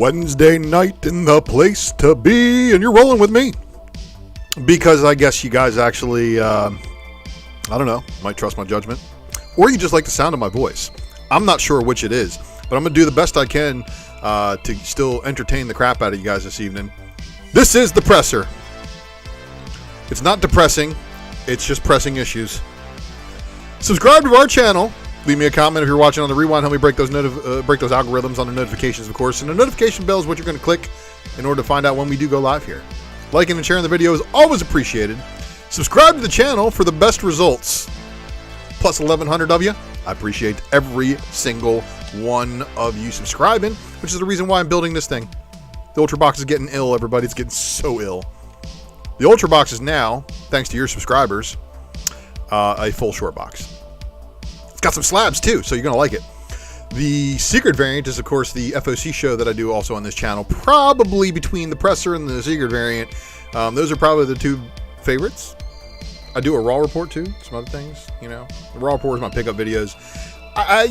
Wednesday night in the place to be, and you're rolling with me because I guess you guys actually, I don't know, might trust my judgment, or you just like the sound of my voice. I'm not sure which it is, but I'm going to do the best I can to still entertain the crap out of you guys this evening. This is The Presser. It's not depressing, it's just pressing issues. Subscribe to our channel. Leave me a comment if you're watching on the rewind. Help me break those algorithms on the notifications, of course. And the notification bell is what you're going to click in order to find out when we do go live here. Liking and sharing the video is always appreciated. Subscribe to the channel for the best results. Plus 1,100 of you. I appreciate every single one of you subscribing, which is the reason why I'm building this thing. The Ultra Box is getting ill, everybody. It's getting so ill. The Ultra Box is now, thanks to your subscribers, a full short box. It's got some slabs too, so you're going to like it. The secret variant is, of course, the FOC show that I do also on this channel. Probably between the Presser and the secret variant. Those are probably the two favorites. I do a Raw report too, some other things, you know. The Raw report is my pickup videos.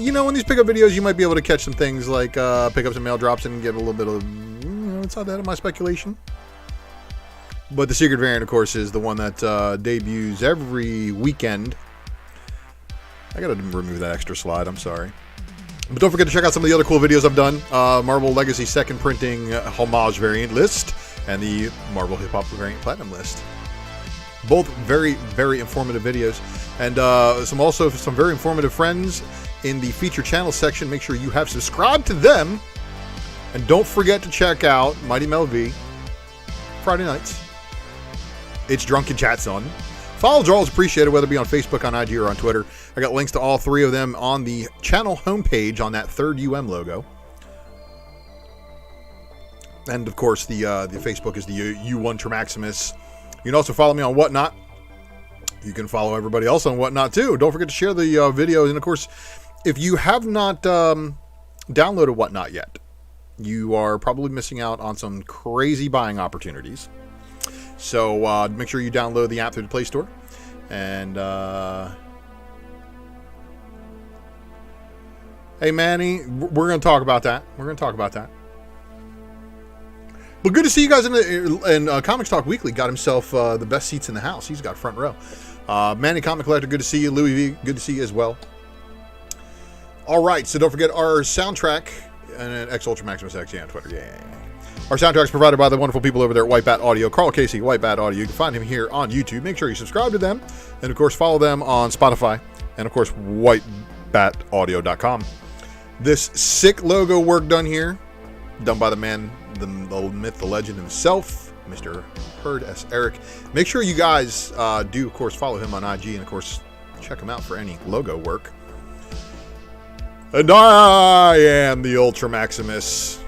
You know, in these pickup videos, you might be able to catch some things like pickups and mail drops and get a little bit of, you know, inside that of my speculation. But the secret variant, of course, is the one that debuts every weekend. I gotta remove that extra slide, I'm sorry. But don't forget to check out some of the other cool videos I've done. Marvel Legacy second printing homage variant list and the Marvel Hip Hop variant platinum list. Both very, very informative videos. And some very informative friends in the feature channel section. Make sure you have subscribed to them. And don't forget to check out Mighty Mel V Friday nights. It's Drunken Chat Zone. Follows are always appreciated, whether it be on Facebook, on IG, or on Twitter. I got links to all three of them on the channel homepage on that third logo. And of course, the Facebook is the ULTRA MAXIMUS. You can also follow me on Whatnot. You can follow everybody else on Whatnot too. Don't forget to share the videos. And of course, if you have not downloaded Whatnot yet, you are probably missing out on some crazy buying opportunities. So make sure you download the app through the Play Store. And hey, Manny, we're going to talk about that. But good to see you guys in Comics Talk Weekly. Got himself the best seats in the house. He's got front row. Manny Comic Collector, good to see you. Louis V, good to see you as well. All right, so don't forget our soundtrack and X Ultra Maximus X on Twitter. Yeah. Our soundtrack is provided by the wonderful people over there at White Bat Audio. Carl Casey, White Bat Audio. You can find him here on YouTube. Make sure you subscribe to them. And, of course, follow them on Spotify. And, of course, whitebataudio.com. This sick logo work done here, done by the man, the myth, the legend himself, Mr. Herd S. Eric. Make sure you guys do, of course, follow him on IG. And, of course, check him out for any logo work. And I am the Ultra Maximus.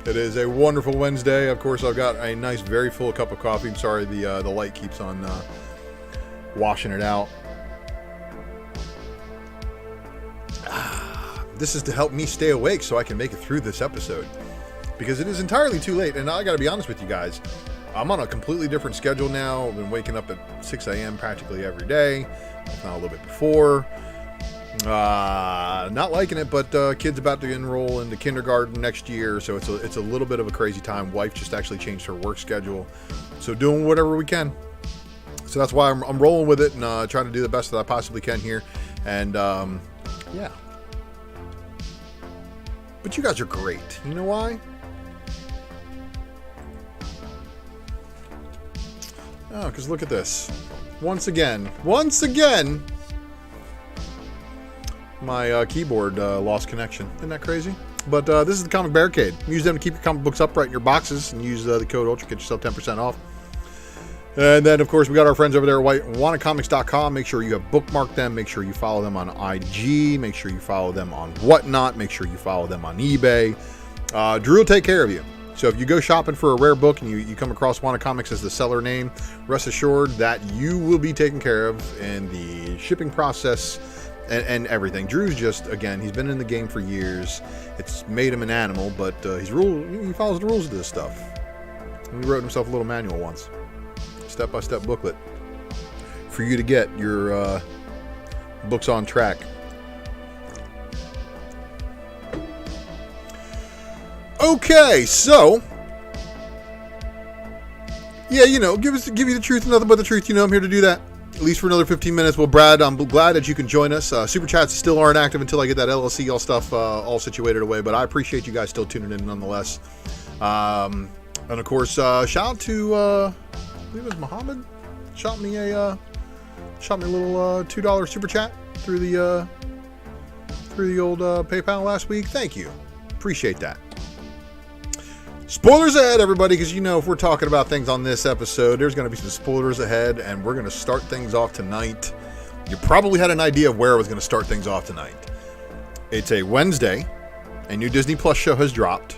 It is a wonderful Wednesday. Of course, I've got a nice, very full cup of coffee. I'm sorry the light keeps on washing it out. This is to help me stay awake so I can make it through this episode. Because it is entirely too late. And I got to be honest with you guys. I'm on a completely different schedule now. I've been waking up at 6 a.m. practically every day. If not a little bit before. Not liking it, but kid's about to enroll into kindergarten next year, so it's a little bit of a crazy time. Wife just actually changed her work schedule, so doing whatever we can. So that's why I'm rolling with it and trying to do the best that I possibly can here. And yeah, but you guys are great. You know why? Oh, because look at this. Once again. My keyboard lost connection. Isn't that crazy? But this is the Comic Barricade. Use them to keep your comic books upright in your boxes, and use the code ULTRA. Get yourself 10% off. And then, of course, we got our friends over there at WantedComics.com. Make sure you have bookmarked them. Make sure you follow them on IG. Make sure you follow them on Whatnot. Make sure you follow them on eBay. Drew will take care of you. So if you go shopping for a rare book and you come across Wanted Comics as the seller name, rest assured that you will be taken care of in the shipping process and everything. Drew's just, again, he's been in the game for years. It's made him an animal, but he follows the rules of this stuff. He wrote himself a little manual once. Step-by-step booklet for you to get your books on track. Okay, so yeah, give you the truth and nothing but the truth. I'm here to do that. At least for another 15 minutes. Well, Brad, I'm glad that you can join us. Super chats still aren't active until I get that LLC all stuff all situated away, but I appreciate you guys still tuning in nonetheless. And of course, shout out to I believe it was Muhammad. Shot me a little $2 super chat through the old PayPal last week. Thank you, appreciate that. Spoilers ahead, everybody, because if we're talking about things on this episode, there's going to be some spoilers ahead, and we're going to start things off tonight. You probably had an idea of where I was going to start things off tonight. It's a Wednesday. A new Disney Plus show has dropped,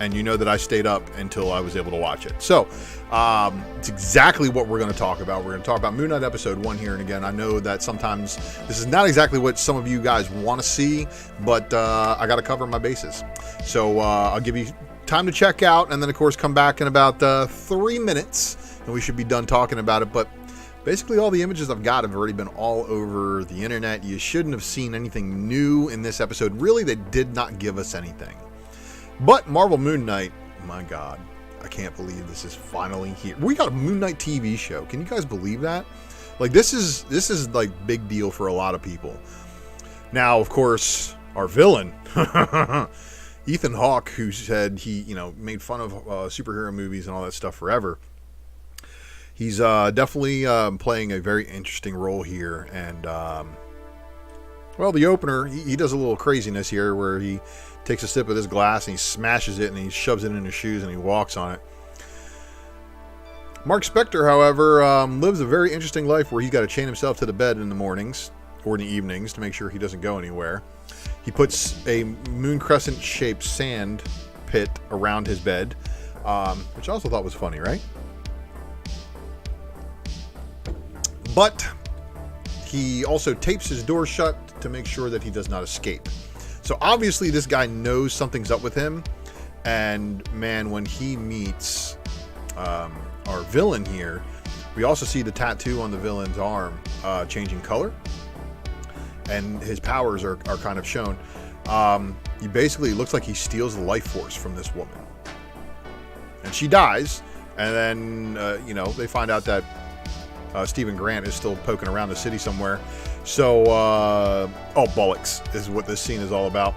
and you know that I stayed up until I was able to watch it. So, it's exactly what we're going to talk about. We're going to talk about Moon Knight Episode 1 here, and again, I know that sometimes this is not exactly what some of you guys want to see, but I got to cover my bases. So, I'll give you time to check out, and then of course come back in about 3 minutes, and we should be done talking about it. But basically all the images I've got have already been all over the internet. You shouldn't have seen anything new in this episode. Really, they did not give us anything. But Marvel Moon Knight, my God, I can't believe this is finally here. We got a Moon Knight TV show. Can you guys believe that? Like, this is like big deal for a lot of people. Now, of course, our villain Ethan Hawke, who said he, made fun of superhero movies and all that stuff forever. He's definitely playing a very interesting role here. And, well, the opener, he does a little craziness here where he takes a sip of this glass and he smashes it and he shoves it in his shoes and he walks on it. Mark Spector, however, lives a very interesting life where he's got to chain himself to the bed in the mornings or in the evenings to make sure he doesn't go anywhere. He puts a moon crescent shaped sand pit around his bed, which I also thought was funny, right? But he also tapes his door shut to make sure that he does not escape. So obviously this guy knows something's up with him. And man, when he meets our villain here, we also see the tattoo on the villain's arm changing color. And his powers are kind of shown. He basically looks like he steals the life force from this woman. And she dies. And then, they find out that Stephen Grant is still poking around the city somewhere. So, bollocks is what this scene is all about.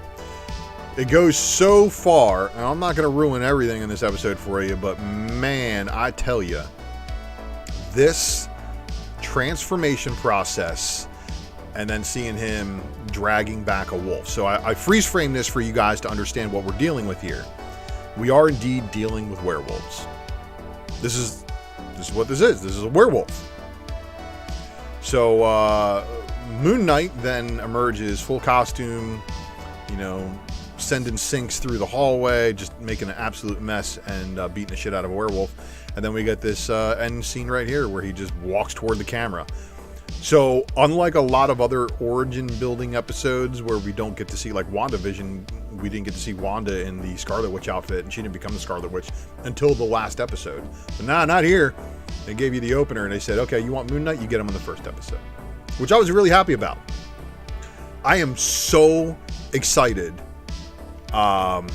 It goes so far, and I'm not going to ruin everything in this episode for you, but man, I tell you, this transformation process and then seeing him dragging back a wolf. So I freeze frame this for you guys to understand what we're dealing with here. We are indeed dealing with werewolves. This is what this is. This is a werewolf. So Moon Knight then emerges full costume, sending sinks through the hallway, just making an absolute mess and beating the shit out of a werewolf. And then we get this end scene right here where he just walks toward the camera. So, unlike a lot of other origin building episodes where we don't get to see, like WandaVision, we didn't get to see Wanda in the Scarlet Witch outfit, and she didn't become the Scarlet Witch until the last episode. But nah, not here. They gave you the opener, and they said, okay, you want Moon Knight? You get him in the first episode. Which I was really happy about. I am so excited. And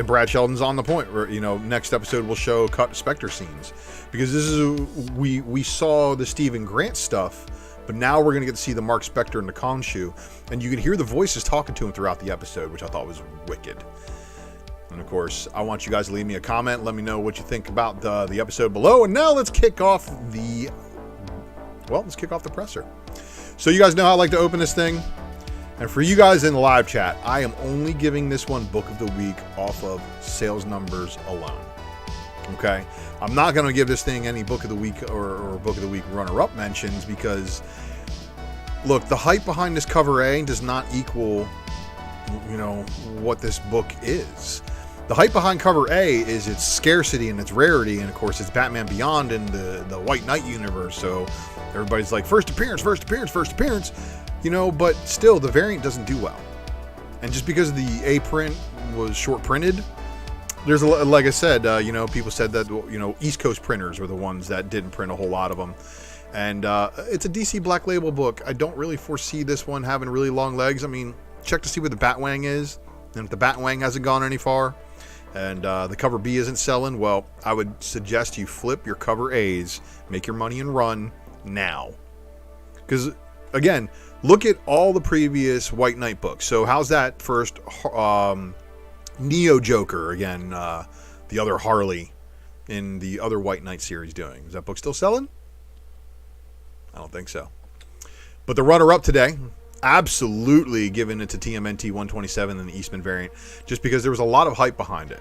Brad Sheldon's on the point where, next episode will show cut Spectre scenes. Because this is, we saw the Stephen Grant stuff, but now we're going to get to see the Mark Spector and the Khonshu, and you can hear the voices talking to him throughout the episode, which I thought was wicked. And of course, I want you guys to leave me a comment. Let me know what you think about the episode below. And now let's kick off the presser. So you guys know how I like to open this thing. And for you guys in the live chat, I am only giving this one book of the week off of sales numbers alone. Okay? I'm not going to give this thing any book of the week or book of the week runner-up mentions because, look, the hype behind this cover A does not equal, what this book is. The hype behind cover A is its scarcity and its rarity, and of course it's Batman Beyond in the White Knight universe, so everybody's like, first appearance, but still, the variant doesn't do well. And just because the A print was short printed, there's like I said, people said that, East Coast printers were the ones that didn't print a whole lot of them. And it's a DC Black Label book. I don't really foresee this one having really long legs. I mean, check to see where the Batwang is. And if the Batwing hasn't gone any far, and the cover B isn't selling, well, I would suggest you flip your cover A's, make your money and run now. Because, again, look at all the previous White Knight books. So how's that first Neo Joker, again, the other Harley in the other White Knight series doing? Is that book still selling? I don't think so. But the runner-up today, absolutely giving it to TMNT 127 in the Eastman variant, just because there was a lot of hype behind it.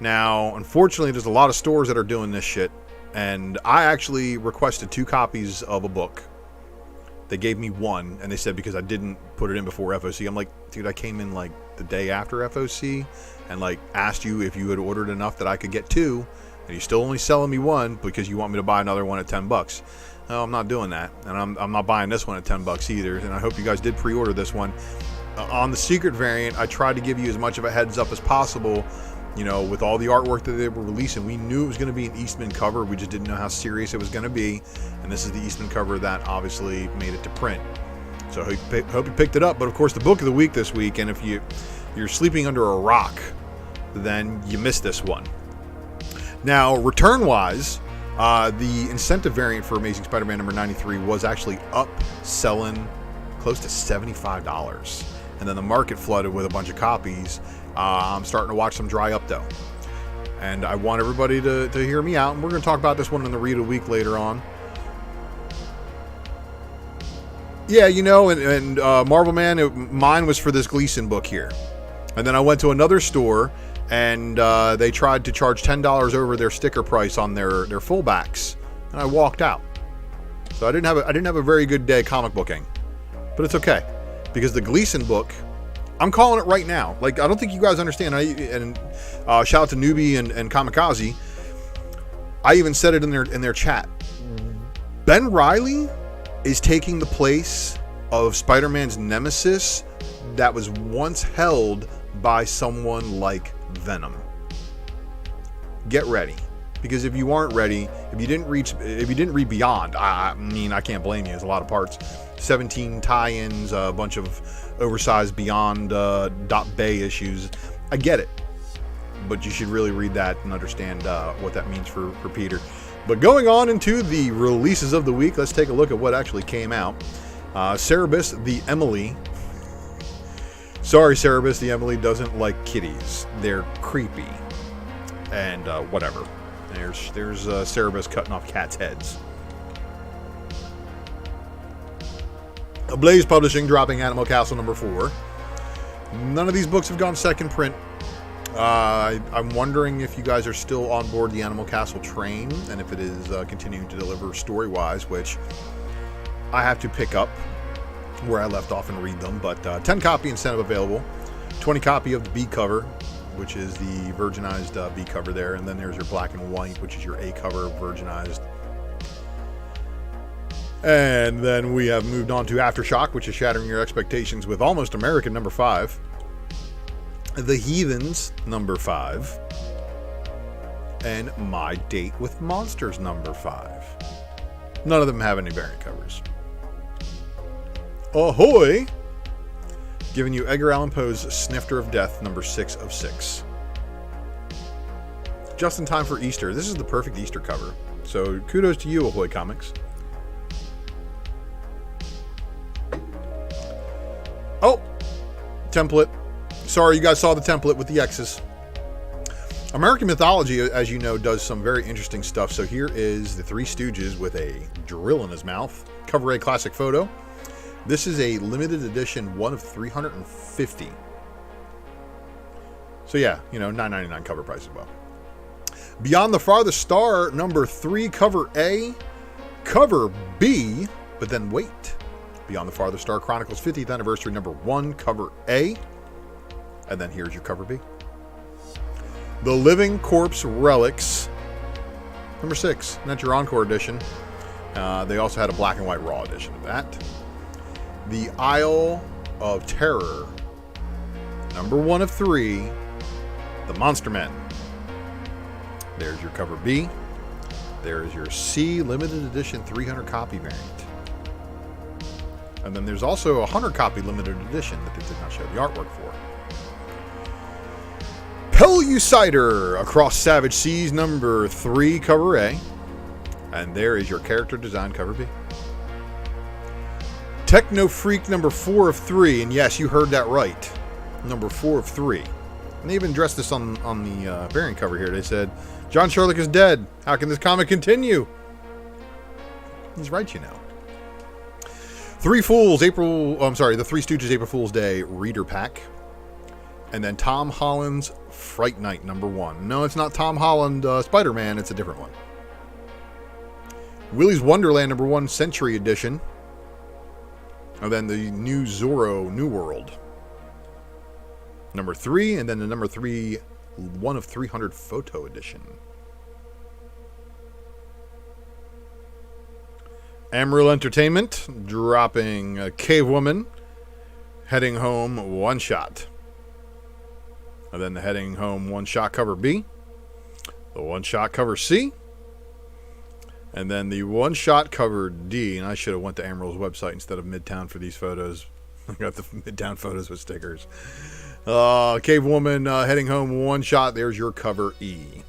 Now, unfortunately, there's a lot of stores that are doing this shit, and I actually requested 2 copies of a book. They gave me 1, and they said because I didn't put it in before FOC. I'm like, dude, I came in like the day after FOC and like asked you if you had ordered enough that I could get 2, and you're still only selling me 1 because you want me to buy another one at $10. No, I'm not doing that, and I'm not buying this one at $10 either. And I hope you guys did pre-order this one. On the secret variant, I tried to give you as much of a heads up as possible. You know, with all the artwork that they were releasing, we knew it was going to be an Eastman cover. We just didn't know how serious it was going to be. And this is the Eastman cover that obviously made it to print. So I hope you picked it up. But of course, the book of the week this week, and if you're sleeping under a rock, then you missed this one. Now, return-wise, the incentive variant for Amazing Spider-Man number 93 was actually up, selling close to $75. And then the market flooded with a bunch of copies. I'm starting to watch some dry up, though. And I want everybody to hear me out. And we're going to talk about this one in the Read of the Week later on. Yeah, you know, and Marvelman, mine was for this Gleason book here. And then I went to another store, and they tried to charge $10 over their sticker price on their fullbacks, and I walked out. So I didn't have a very good day comic booking, but it's okay, because the Gleason book, I'm calling it right now. Like, I don't think you guys understand. Shout out to Newbie and Kamikaze. I even said it in their chat. Ben Reilly is taking the place of Spider-Man's nemesis that was once held by someone like Venom. Get ready, because if you aren't ready, if you didn't read Beyond, I mean, I can't blame you. There's a lot of parts, 17 tie-ins, a bunch of oversized Beyond .bay issues. I get it, but you should really read that and understand what that means for Peter. But going on into the releases of the week, let's take a look at what actually came out. Cerebus the Emily. Sorry, Cerebus, the Emily doesn't like kitties. They're creepy. And whatever. There's Cerebus cutting off cats' heads. Ablaze Publishing dropping Animal Castle number 4. None of these books have gone second print. I'm wondering if you guys are still on board the Animal Castle train, and if it is continuing to deliver story-wise, which I have to pick up where I left off and read them. But 10 copy incentive available, 20 copy of the B cover, which is the virginized B cover there, and then there's your black and white, which is your A cover virginized. And then we have moved on to Aftershock, which is shattering your expectations with Almost American number 5, The Heathens number 5, and My Date with Monsters number 5. None of them have any variant covers. Ahoy! Giving you Edgar Allan Poe's Snifter of Death, number 6 of 6. Just in time for Easter. This is the perfect Easter cover. So kudos to you, Ahoy Comics. Oh! Template. Sorry, you guys saw the template with the X's. American Mythology, as you know, does some very interesting stuff. So here is the Three Stooges with a drill in his mouth. Cover A classic photo. This is a limited edition, 1 of 350. So yeah, you know, $9.99 cover price as well. Beyond the Farthest Star, number 3, cover A, cover B, but then wait. Beyond the Farthest Star Chronicles 50th Anniversary, number 1, cover A, and then here's your cover B. The Living Corpse Relics, number 6, and that's your Encore edition. They also had a black and white raw edition of that. The Isle of Terror, number 1 of 3, The Monster Men. There's your cover B. There's your C limited edition 300 copy variant. And then there's also a 100 copy limited edition that they did not show the artwork for. Pellucider Across Savage Seas number 3, cover A. And there is your character design, cover B. Techno Freak number 4 of 3. And yes, you heard that right. Number 4 of 3. And they even addressed this on the variant cover here. They said, John Sherlock is dead. How can this comic continue? He's right, you know. The Three Stooges April Fool's Day Reader Pack. And then Tom Holland's Fright Night number 1. No, it's not Tom Holland Spider-Man. It's a different one. Willy's Wonderland number 1 Century Edition. And then the new Zorro New World. Number 3, and then the number 3, 1 of 300 photo edition. Amarillo Entertainment dropping Cave Woman, Heading Home one shot. And then the Heading Home one shot cover B, the one shot cover C, and then the one shot cover D. And I should have went to Amarillo's website instead of Midtown for these photos. I got the Midtown photos with stickers. Cave Woman, Heading Home one shot. There's your cover E.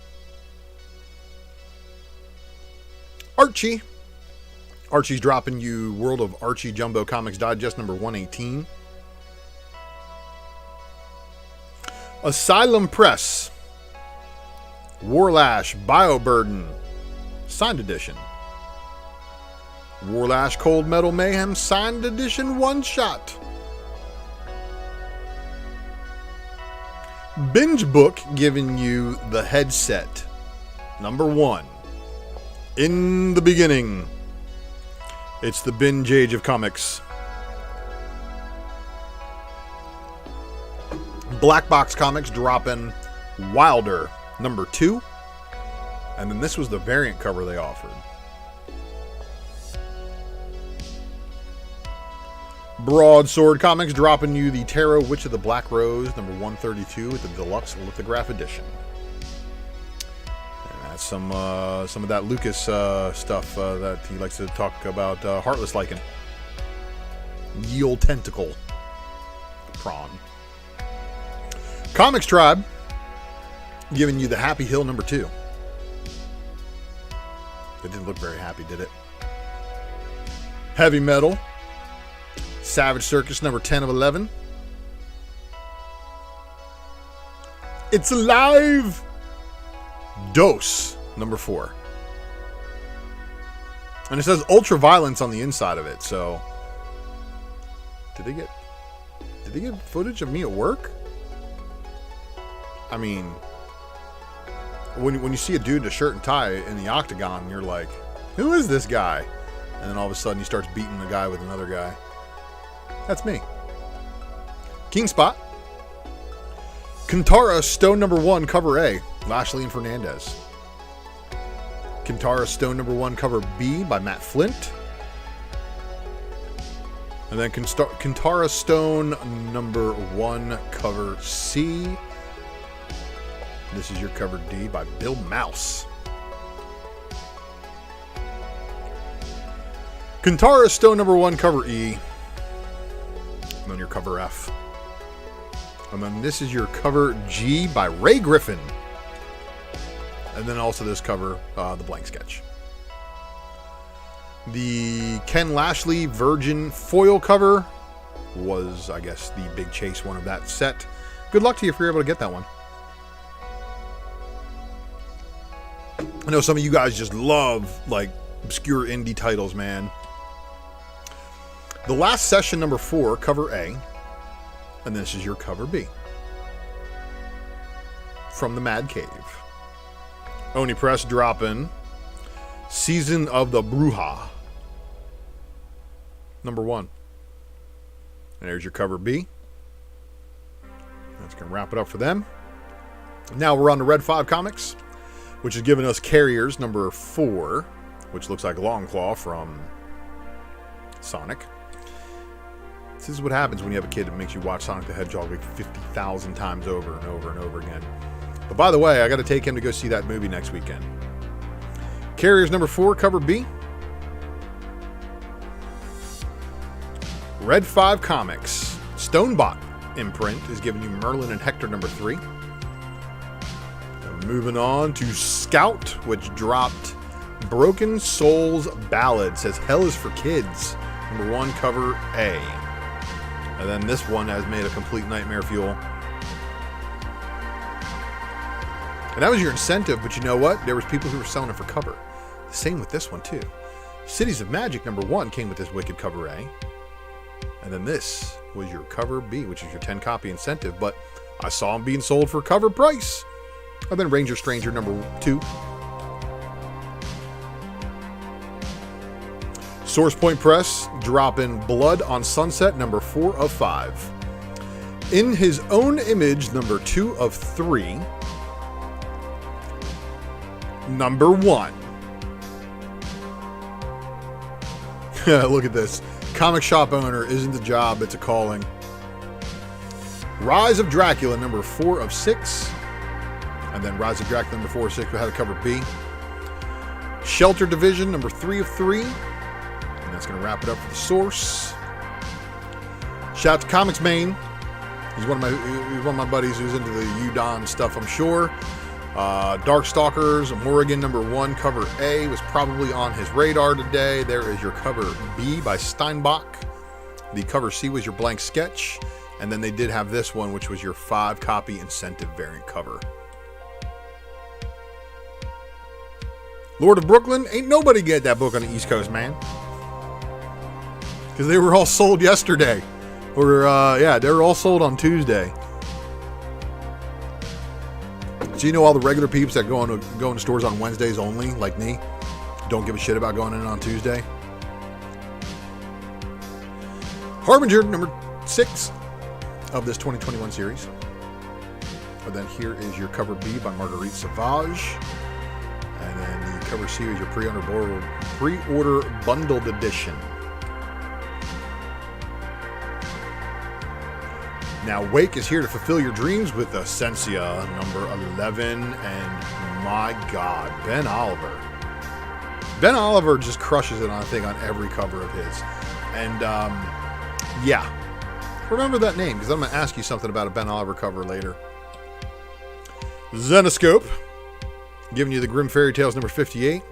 Archie's dropping you World of Archie Jumbo Comics Digest number 118. Asylum Press, Warlash Bioburden signed edition. Warlash Cold Metal Mayhem signed edition one shot. Binge Book giving you the headset number 1. In the beginning, it's the binge age of comics. Black Box Comics dropping Wilder number 2. And then this was the variant cover they offered. Broadsword Comics dropping you the Tarot Witch of the Black Rose number 132 with the deluxe lithograph edition. And that's some of that Lucas stuff that he likes to talk about. Heartless Lichen, Yield Tentacle, Prawn. Comics Tribe giving you the Happy Hill number 2. It didn't look very happy, did it? Heavy Metal, Savage Circus number 10 of 11. It's Alive, Dose number 4. And it says Ultra Violence on the inside of it, so did they get footage of me at work? I mean, when you see a dude in a shirt and tie in the octagon, you're like, who is this guy? And then all of a sudden he starts beating the guy with another guy. That's me. King Spot, Kintara Stone number 1 cover A, Lashley and Fernandez. Kintara Stone number 1 cover B by Matt Flint. And then Kintara Stone number 1 cover C. This is your cover D by Bill Mouse. Kintara Stone number 1 cover E. And then your cover F. And then this is your cover G by Ray Griffin. And then also this cover, the blank sketch. The Ken Lashley Virgin foil cover was, I guess, the big chase one of that set. Good luck to you if you're able to get that one. I know some of you guys just love, like, obscure indie titles, man. The Last Session number 4, cover A. And this is your cover B. From the Mad Cave. Oni Press dropping Season of the Bruja number 1. And there's your cover B. That's going to wrap it up for them. Now we're on to Red 5 Comics, which is giving us Carriers number 4, which looks like Longclaw from Sonic. This is what happens when you have a kid that makes you watch Sonic the Hedgehog like 50,000 times over and over and over again. But by the way, I got to take him to go see that movie next weekend. Carriers number 4, cover B. Red 5 Comics, Stonebot imprint is giving you Merlin and Hector number 3. Moving on to Scout, which dropped Broken Souls Ballad. Says Hell is for Kids. Number 1, cover A. And then this one has made a complete nightmare fuel. And that was your incentive, but you know what? There was people who were selling it for cover. Same with this one, too. Cities of Magic, number 1, came with this wicked cover A. And then this was your cover B, which is your 10 copy incentive, but I saw them being sold for cover price. And then Ranger Stranger, number 2. Source Point Press, dropping Blood on Sunset, number 4 of 5. In His Own Image, number 2 of 3. Number 1. Look at this. Comic shop owner isn't a job, it's a calling. Rise of Dracula, number 4 of 6. And then Rise of Dracula, number 4 of 6, we had a cover B. Shelter Division, number 3 of 3. And that's going to wrap it up for the source. Shout out to Comics Main. He's one of my buddies who's into the Udon stuff, I'm sure. Darkstalkers, Morrigan, number 1, cover A, was probably on his radar today. There is your cover B by Steinbach. The cover C was your blank sketch. And then they did have this one, which was your 5 copy incentive variant cover. Lord of Brooklyn, ain't nobody get that book on the East Coast, man. Because they were all sold yesterday. Or, they were all sold on Tuesday. So you know all the regular peeps that go into stores on Wednesdays only, like me, don't give a shit about going in on Tuesday. Harbinger, number 6 of this 2021 series. And then here is your cover B by Marguerite Sauvage. And then the cover C is your pre-order bundled edition. Now, Wake is here to fulfill your dreams with Essentia, number 11. And my God, Ben Oliver. Ben Oliver just crushes it, I think, on every cover of his. And, remember that name, because I'm going to ask you something about a Ben Oliver cover later. Zenoscope, giving you the Grim Fairy Tales number 58.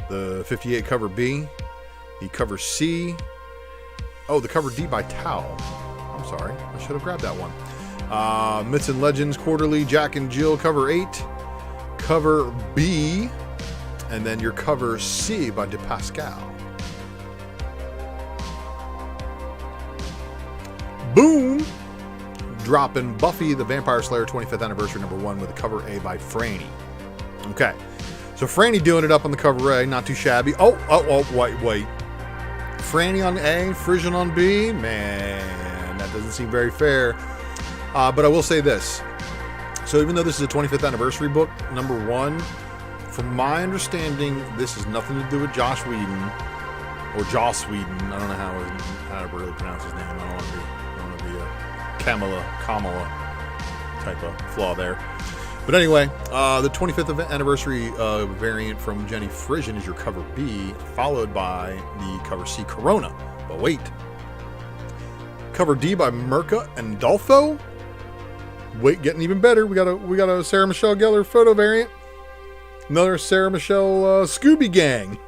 The 58 cover B. The cover C. Oh, the cover D by Tao. I'm sorry, I should have grabbed that one. Myths and Legends Quarterly, Jack and Jill, cover 8. Cover B. And then your cover C by De Pascal. Boom! Dropping Buffy the Vampire Slayer 25th Anniversary number 1 with a cover A by Franny. Okay, so Franny doing it up on the cover A, not too shabby. Wait. Franny on A, Frisian on B? Man, that doesn't seem very fair. But I will say this. So even though this is a 25th anniversary book, number 1, from my understanding, this has nothing to do with Joss Whedon. Or Joss Whedon. I don't know how to really pronounce his name. I don't want to be a Kamala type of flaw there. But anyway, the 25th anniversary variant from Jenny Frisian is your cover B, followed by the cover C, Corona. But wait. Cover D by Mirka and Dolfo. Wait, getting even better. We got a Sarah Michelle Gellar photo variant. Another Sarah Michelle Scooby Gang.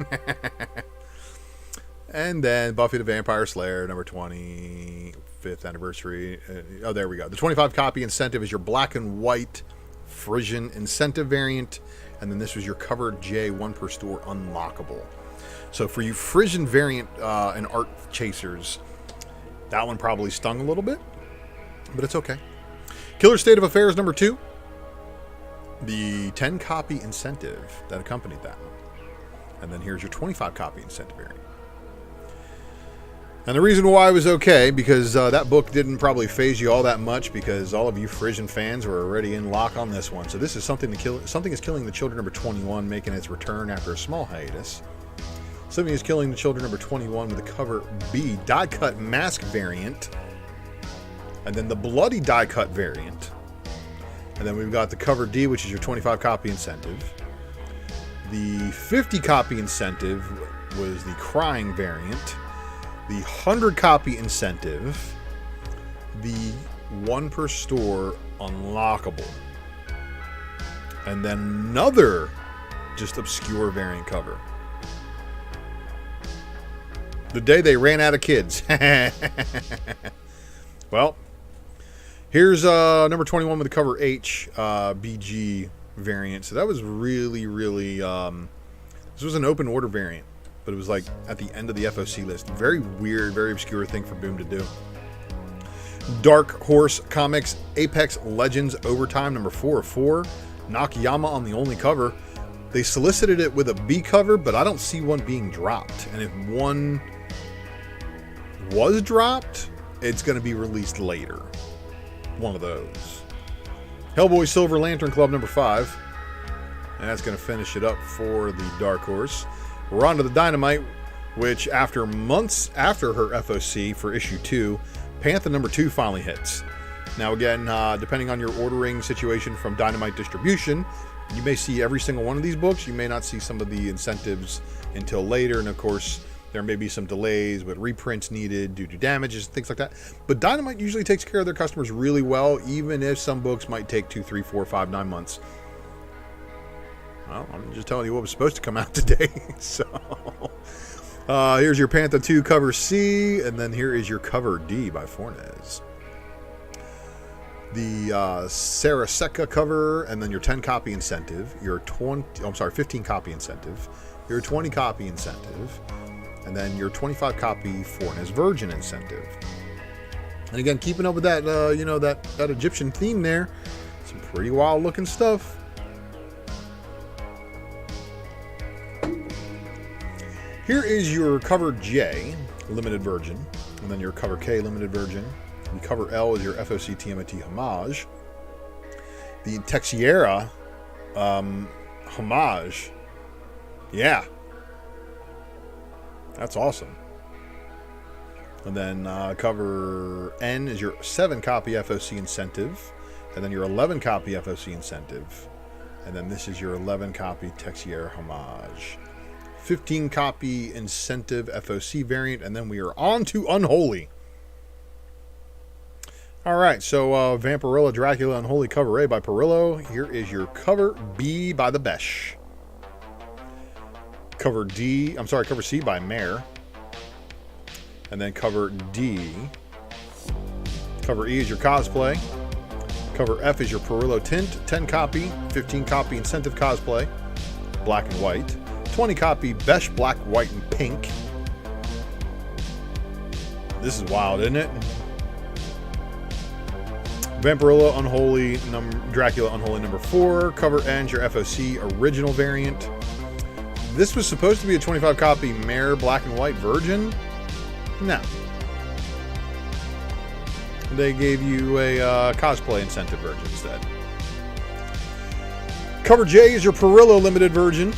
And then Buffy the Vampire Slayer, number 25th anniversary. There we go. The 25 copy incentive is your black and white Frisian incentive variant. And then this was your cover J, 1 per store, unlockable. So for you Frisian variant and art chasers, that one probably stung a little bit, but it's okay. Killer State of Affairs number 2. The 10 copy incentive that accompanied that one. And then here's your 25 copy incentive variant. And the reason why it was okay, because that book didn't probably phase you all that much, because all of you Frisian fans were already in lock on this one. So this is Something is Killing the Children number 21, making its return after a small hiatus. Something is Killing the Children number 21 with a cover B, die cut mask variant. And then the bloody die cut variant. And then we've got the cover D, which is your 25 copy incentive. The 50 copy incentive was the crying variant. The 100 copy incentive, the 1 per store unlockable. And then another just obscure variant cover. The day they ran out of kids. Well, here's number 21 with the cover H, BG variant. So that was really, really... this was an open order variant, but it was like at the end of the FOC list. Very weird, very obscure thing for Boom to do. Dark Horse Comics Apex Legends Overtime number 4 of 4. Nakayama on the only cover. They solicited it with a B cover, but I don't see one being dropped. And if one was dropped, it's going to be released later. One of those. Hellboy Silver Lantern Club number 5. And that's going to finish it up for the Dark Horse. We're on to the Dynamite, which after months after her FOC for issue 2, Panther number 2 finally hits. Now again, depending on your ordering situation from Dynamite Distribution, you may see every single one of these books. You may not see some of the incentives until later. And of course, there may be some delays with reprints needed due to damages and things like that. But Dynamite usually takes care of their customers really well, even if some books might take 2, 3, 4, 5, 9 months. Well, I'm just telling you what was supposed to come out today. So, here's your Panther 2 cover C, and then here is your cover D by Fornes. The Saraseka cover, and then your 10 copy incentive, your 15 copy incentive, your 20 copy incentive, and then your 25 copy Fornes Virgin incentive. And again, keeping up with that, that Egyptian theme there, some pretty wild looking stuff. Here is your cover J, limited virgin, and then your cover K, limited virgin. And cover L is your FOC TMNT homage. The Texiera homage. Yeah. That's awesome. And then cover N is your 7 copy FOC incentive. And then your 11 copy FOC incentive. And then this is your 11 copy Texiera homage. 15 copy incentive FOC variant. And then we are on to Unholy. All right, so Vampirilla Dracula Unholy cover A by Perillo. Here is your cover B by the Besh. Cover C by Mare. And then cover D. Cover E is your cosplay. Cover F is your Perillo tint, 10 copy, 15 copy incentive cosplay, black and white. 20 copy Besh black, white, and pink. This is wild, isn't it? Vampirilla Unholy Dracula Unholy number 4. Cover N, your FOC original variant. This was supposed to be a 25 copy Mare black and white virgin. No. They gave you a cosplay incentive virgin instead. Cover J is your Perillo limited virgin.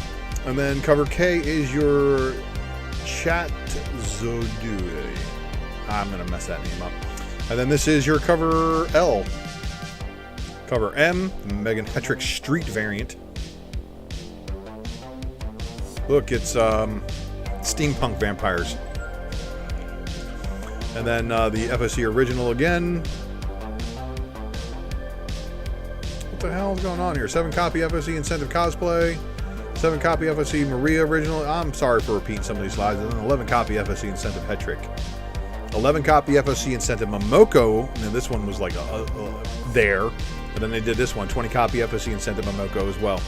And then cover K is your Chat Zodue. I'm going to mess that name up. And then this is your cover L. Cover M, Megan Hetrick Street variant. Look, it's steampunk vampires. And then the FOC original again. What the hell is going on here? 7 copy FOC incentive cosplay. 7 copy FOC Maria original. I'm sorry for repeating some of these slides. And then 11 copy FOC incentive Hetrick. 11 copy FOC incentive Momoko, and then this one was like there, and then they did this one, 20 copy FOC incentive Momoko as well.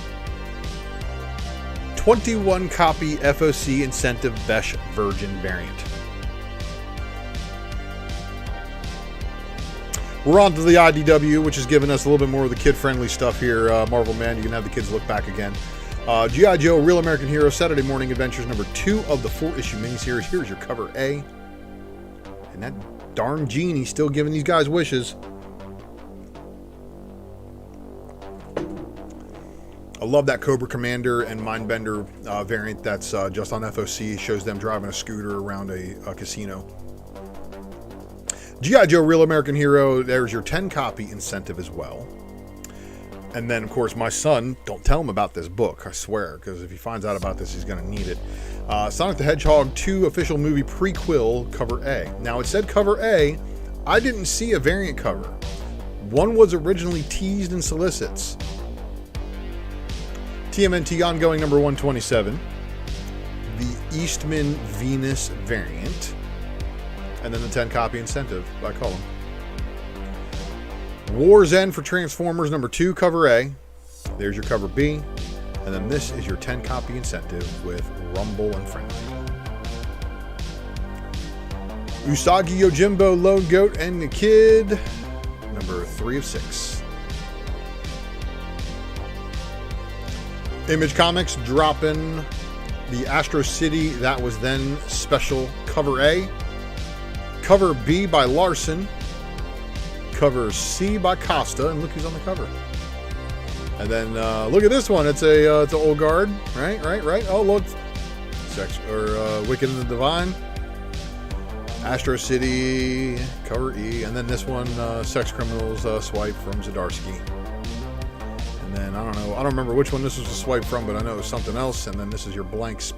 21 copy FOC incentive Besh Virgin variant. We're on to the IDW, which has given us a little bit more of the kid-friendly stuff here. Marvelman, you can have the kids look back again. G.I. Joe Real American Hero Saturday Morning Adventures number 2 of the 4-issue miniseries. Here's your cover A. And that darn genie still giving these guys wishes. I love that Cobra Commander and Mindbender variant that's just on FOC. Shows them driving a scooter around a casino. G.I. Joe Real American Hero, there's your 10 copy incentive as well. And then, of course, my son, don't tell him about this book, I swear, because if he finds out about this, he's going to need it. Sonic the Hedgehog 2 official movie prequel, cover A. Now, it said cover A. I didn't see a variant cover. One was originally teased in solicits. TMNT ongoing number 127. The Eastman Venus variant. And then the 10 copy incentive by Cullum. War's End for Transformers number 2, cover A. There's your cover B. And then this is your 10 copy incentive with Rumble and Frenzy. Usagi Yojimbo, Lone Goat, and the Kid, number 3 of 6. Image Comics dropping the Astro City That Was Then special cover A. Cover B by Larson. Cover C by Costa, and look who's on the cover. And then look at this one. It's an old guard, right? Oh, look, Wicked and the Divine. Astro City, cover E, and then this one, Sex Criminals swipe from Zdarsky. And then I don't remember which one this was a swipe from, but I know it was something else. And then this is your blanks.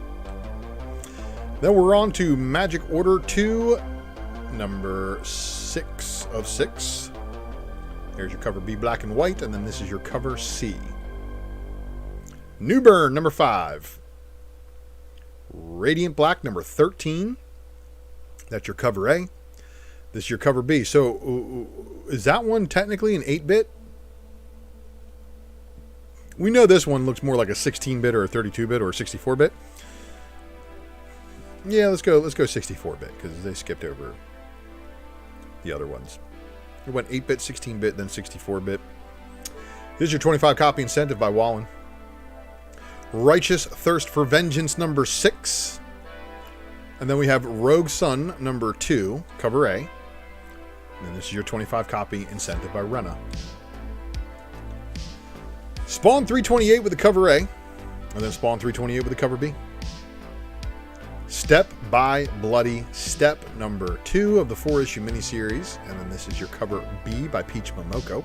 Then we're on to Magic Order 2, number 6 of 6. Here's your cover B, black and white, and then this is your cover C. New Burn, number 5. Radiant Black, number 13. That's your cover A. This is your cover B. So, is that one technically an 8-bit? We know this one looks more like a 16-bit or a 32-bit or a 64-bit. Yeah, let's go 64-bit because they skipped over the other ones. It went 8-bit, 16-bit, then 64-bit. Here's your 25 copy incentive by Wallen. Righteous Thirst for Vengeance, number 6. And then we have Rogue Sun, number 2, cover A. And then this is your 25 copy incentive by Renna. Spawn 328 with the cover A. And then Spawn 328 with the cover B. Step by Bloody Step, number 2 of the 4-issue miniseries. And then this is your cover B by Peach Momoko.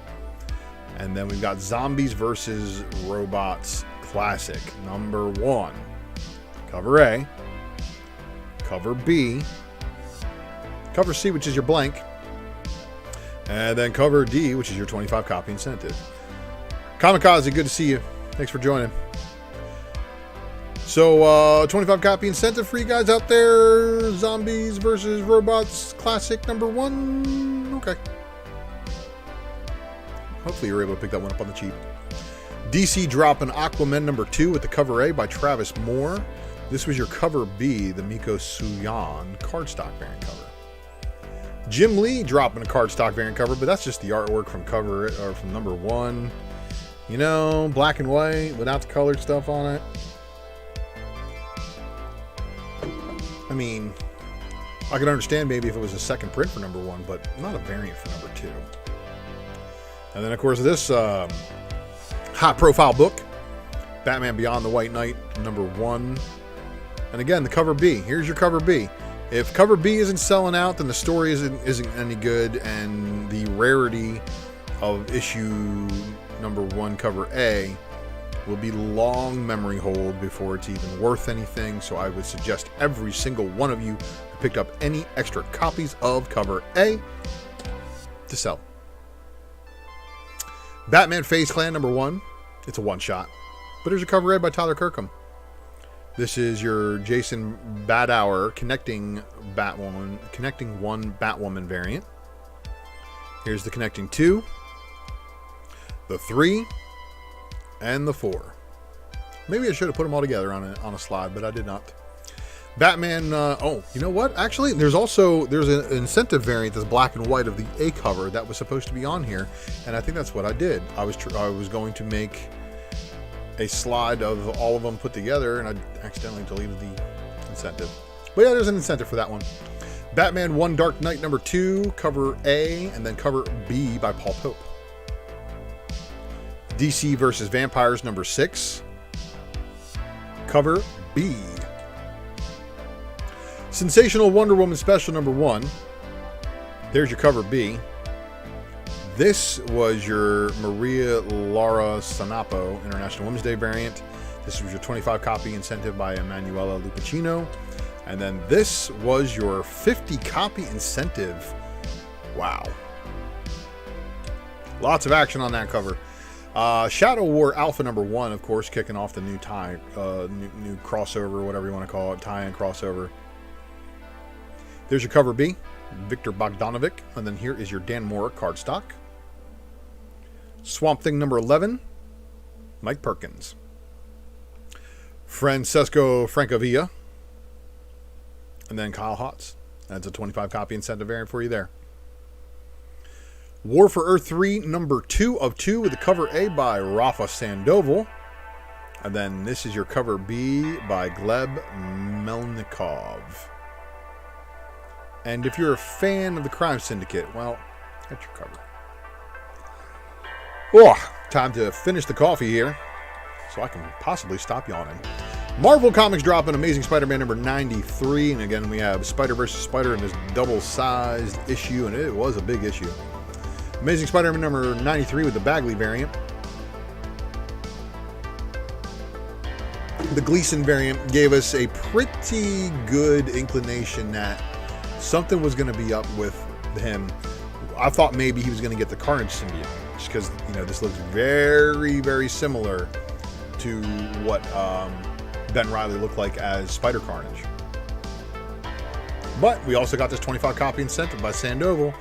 And then we've got Zombies vs. Robots Classic, number 1. Cover A. Cover B. Cover C, which is your blank. And then cover D, which is your 25 copy incentive. Kamikaze, good to see you. Thanks for joining. So, 25 copy incentive for you guys out there. Zombies versus Robots Classic number 1. Okay. Hopefully you're able to pick that one up on the cheap. DC dropping Aquaman number 2 with the cover A by Travis Moore. This was your cover B, the Miko Suyan cardstock variant cover. Jim Lee dropping a cardstock variant cover, but that's just the artwork from cover or from number 1. You know, black and white without the colored stuff on it. I mean, I could understand maybe if it was a second print for number 1, but not a variant for number 2. And then, of course, this high-profile book, Batman Beyond the White Knight, number 1. And again, the cover B. Here's your cover B. If cover B isn't selling out, then the story isn't any good, and the rarity of issue number 1, cover A, will be long memory hold before it's even worth anything. So I would suggest every single one of you who picked up any extra copies of cover A to sell. Batman Phase Clan number 1. It's a one-shot. But there's a cover A by Tyler Kirkham. This is your Jason Badauer connecting 1 Batwoman variant. Here's the connecting 2, the 3, and the 4. Maybe I should have put them all together on a slide, but I did not. Batman, oh, you know what? Actually, there's an incentive variant that's black and white of the A cover that was supposed to be on here, and I think that's what I did. I was going to make a slide of all of them put together, and I accidentally deleted the incentive. But yeah, there's an incentive for that one. Batman 1 Dark Knight number 2, cover A, and then cover B by Paul Pope. DC vs. Vampires number 6, cover B. Sensational Wonder Woman Special number 1. There's your cover B. This was your Maria Laura Sanapo International Women's Day variant. This was your 25 copy incentive by Emanuela Lupacino. And then this was your 50 copy incentive. Wow. Lots of action on that cover. Shadow War Alpha number 1, of course, kicking off the new new crossover, whatever you want to call it, tie-in crossover. There's your cover B, Victor Bogdanovic, and then here is your Dan Mora cardstock. Swamp Thing number 11, Mike Perkins. Francesco Francavilla, and then Kyle Hotz. That's a 25 copy incentive variant for you there. War for Earth 3, number 2 of 2 with the cover A by Rafa Sandoval. And then this is your cover B by Gleb Melnikov. And if you're a fan of the Crime Syndicate, well, that's your cover. Oh, time to finish the coffee here so I can possibly stop yawning. Marvel Comics dropping Amazing Spider-Man number 93. And again, we have Spider vs. Spider in this double-sized issue, and it was a big issue. Amazing Spider-Man number 93 with the Bagley variant. The Gleason variant gave us a pretty good inclination that something was going to be up with him. I thought maybe he was going to get the Carnage symbiote, just because, you know, this looks very, very similar to what Ben Reilly looked like as Spider Carnage. But we also got this 25 copy incentive by Sandoval.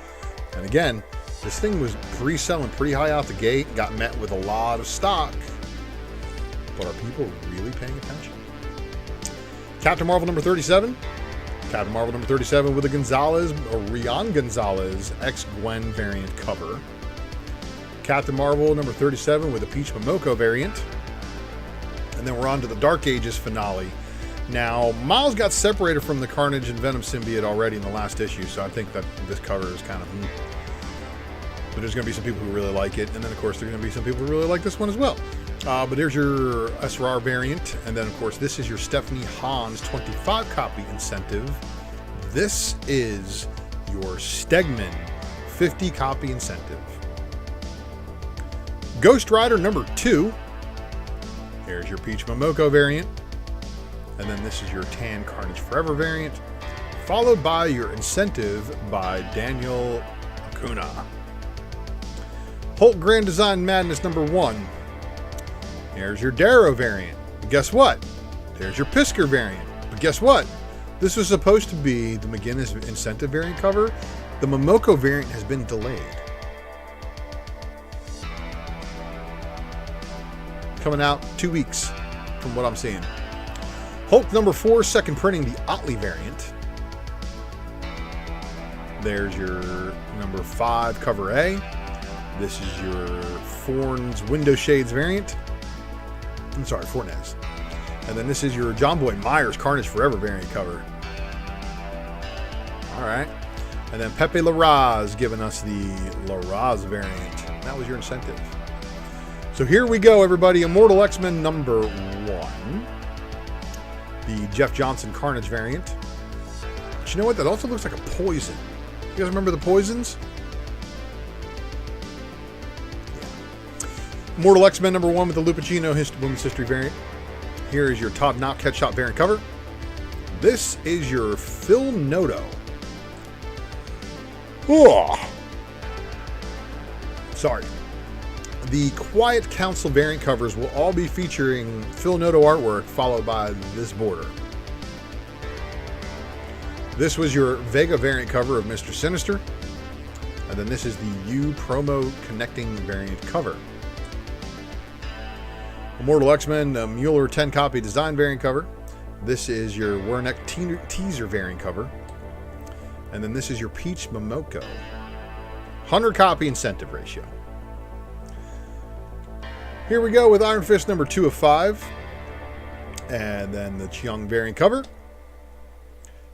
And again, this thing was pre-selling pretty high out the gate, got met with a lot of stock. But are people really paying attention? Captain Marvel number 37. Captain Marvel number 37 with a Gonzalez, or Rian Gonzalez ex-Gwen variant cover. Captain Marvel number 37 with a Peach Momoko variant. And then we're on to the Dark Ages finale. Now, Miles got separated from the Carnage and Venom symbiote already in the last issue, so I think that this cover is kind of... But there's going to be some people who really like it, and then, of course, there are going to be some people who really like this one as well. But here's your SRR variant, and then, of course, this is your Stephanie Hans 25 copy incentive. This is your Stegman 50 copy incentive. Ghost Rider number 2. Here's your Peach Momoko variant. And then this is your Tan Carnage Forever variant, followed by your incentive by Daniel Acuna. Hulk Grand Design Madness number 1. Here's your Darrow variant. But guess what? There's your Pisker variant. But guess what? This was supposed to be the McGinnis incentive variant cover. The Momoko variant has been delayed. Coming out 2 weeks from what I'm seeing. Hulk number 4, second printing, the Otley variant. There's your number 5 cover A. This is your Fornes Window Shades variant. I'm sorry, Fornes. And then this is your John Boy Myers Carnage Forever variant cover. All right. And then Pepe Larraz giving us the Larraz variant. That was your incentive. So here we go, everybody. Immortal X-Men number 1. The Jeff Johnson Carnage variant. But you know what? That also looks like a poison. You guys remember the poisons? Mortal X-Men number 1 with the Lupacino Women's History variant. Here is your Todd Knopf Headshot variant cover. This is your Phil Noto. Oh. Sorry. The Quiet Council variant covers will all be featuring Phil Noto artwork, followed by this border. This was your Vega variant cover of Mr. Sinister. And then this is the U Promo Connecting variant cover. Immortal X-Men Mueller 10 copy design variant cover. This is your Wernick teaser variant cover. And then this is your Peach Momoko 100 copy incentive ratio. Here we go with Iron Fist number 2 of 5. And then the Chiang variant cover.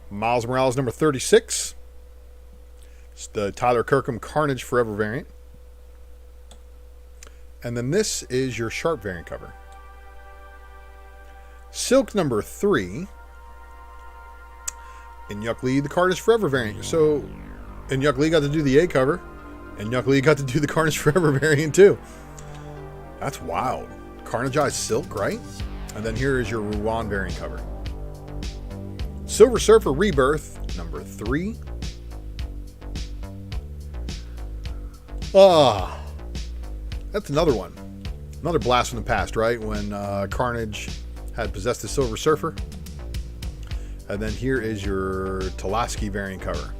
Miles Morales number 36. It's the Tyler Kirkham Carnage Forever variant. And then this is your Sharp variant cover. Silk number 3. Inyuk Lee, the Carnage Forever variant. So, Inyuk Lee got to do the A cover. And Inyuk Lee got to do the Carnage Forever variant too. That's wild. Carnageized Silk, right? And then here is your Ruan variant cover. Silver Surfer Rebirth number 3. That's another one. Another blast from the past, right? When Carnage had possessed the Silver Surfer. And then here is your Talaski variant cover.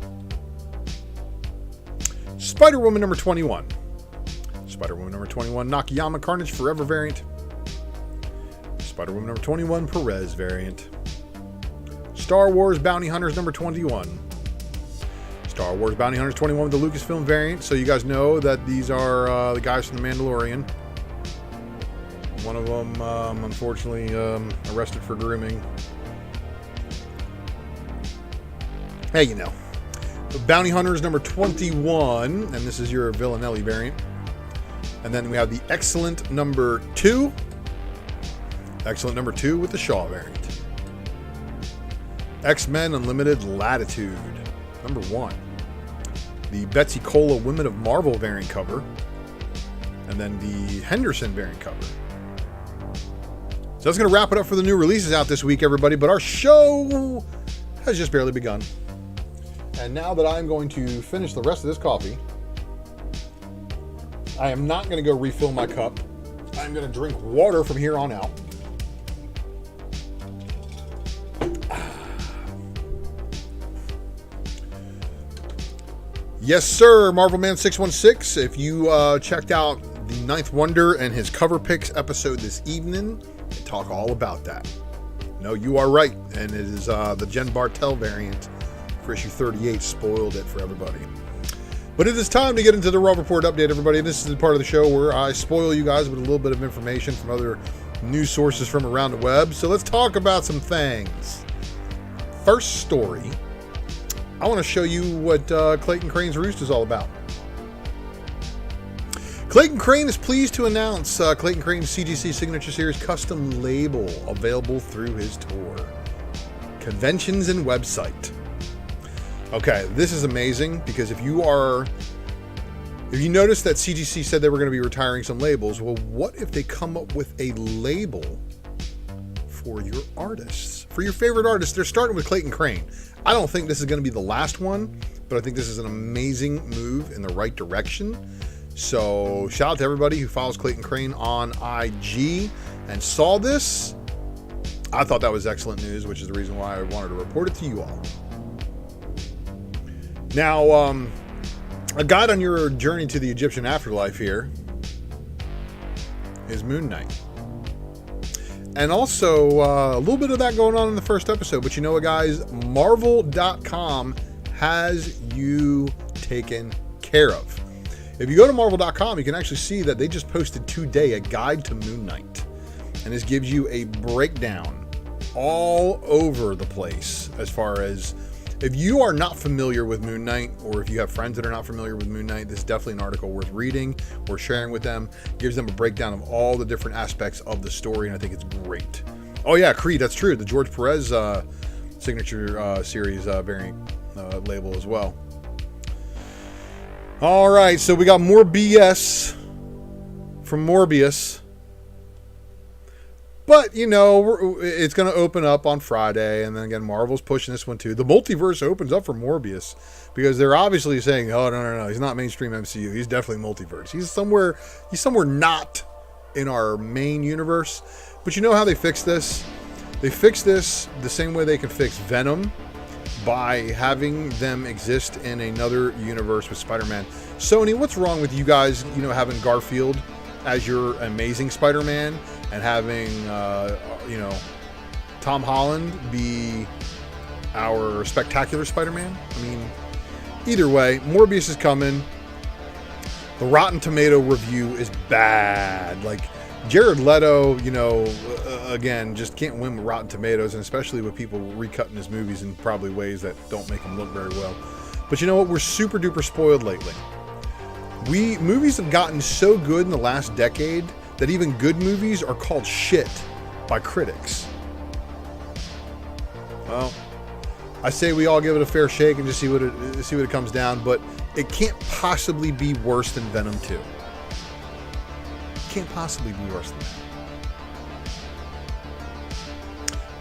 Spider-Woman number 21. Spider-Woman number 21, Nakayama Carnage Forever variant. Spider-Woman number 21, Perez variant. Star Wars Bounty Hunters number 21. Star Wars Bounty Hunters 21 with the Lucasfilm variant. So you guys know that these are the guys from The Mandalorian. One of them, unfortunately, arrested for grooming. Hey, you know. Bounty Hunters number 21, and this is your Villanelli variant. And then we have the Excellent number 2. Excellent number 2 with the Shaw variant. X-Men Unlimited Latitude number 1. The Betsy Cola Women of Marvel variant cover. And then the Henderson variant cover. So that's going to wrap it up for the new releases out this week, everybody. But our show has just barely begun. And now that I'm going to finish the rest of this coffee, I am not going to go refill my cup. I'm going to drink water from here on out. Yes, sir, Marvelman 616. If you checked out the Ninth Wonder and his cover picks episode this evening, we talk all about that. No, you are right. And it is the Jen Bartel variant for issue 38. Spoiled it for everybody. But it is time to get into the Raw Report update, everybody. This is the part of the show where I spoil you guys with a little bit of information from other news sources from around the web. So let's talk about some things. First story, I want to show you what Clayton Crane's Roost is all about. Clayton Crane is pleased to announce Clayton Crane's CGC Signature Series custom label available through his tour, conventions, and website. Okay, this is amazing because if you notice that CGC said they were going to be retiring some labels, well, what if they come up with a label for your artists, for your favorite artists? They're starting with Clayton Crane. I don't think this is going to be the last one, but I think this is an amazing move in the right direction. So shout out to everybody who follows Clayton Crane on IG and saw this. I thought that was excellent news, which is the reason why I wanted to report it to you all. Now, a guide on your journey to the Egyptian afterlife here is Moon Knight. And also, a little bit of that going on in the first episode. But you know what, guys? Marvel.com has you taken care of. If you go to Marvel.com, you can actually see that they just posted today a guide to Moon Knight. And this gives you a breakdown all over the place as far as... If you are not familiar with Moon Knight, or if you have friends that are not familiar with Moon Knight, this is definitely an article worth reading or sharing with them. Gives them a breakdown of all the different aspects of the story, and I think it's great. Oh yeah, Creed, that's true. The George Perez signature series variant label as well. All right, so we got more BS from Morbius. But, you know, it's going to open up on Friday. And then again, Marvel's pushing this one too. The multiverse opens up for Morbius because they're obviously saying, oh, no. He's not mainstream MCU. He's definitely multiverse. He's somewhere not in our main universe. But you know how they fix this? They fix this the same way they can fix Venom, by having them exist in another universe with Spider-Man. Sony, what's wrong with you guys, you know, having Garfield as your amazing Spider-Man and having, Tom Holland be our spectacular Spider-Man? I mean, either way, Morbius is coming. The Rotten Tomato review is bad. Like, Jared Leto, again, just can't win with Rotten Tomatoes, and especially with people recutting his movies in probably ways that don't make him look very well. But you know what? We're super duper spoiled lately. Movies have gotten so good in the last decade that even good movies are called shit by critics. Well, I say we all give it a fair shake and just see what it comes down, but it can't possibly be worse than Venom 2. It can't possibly be worse than that.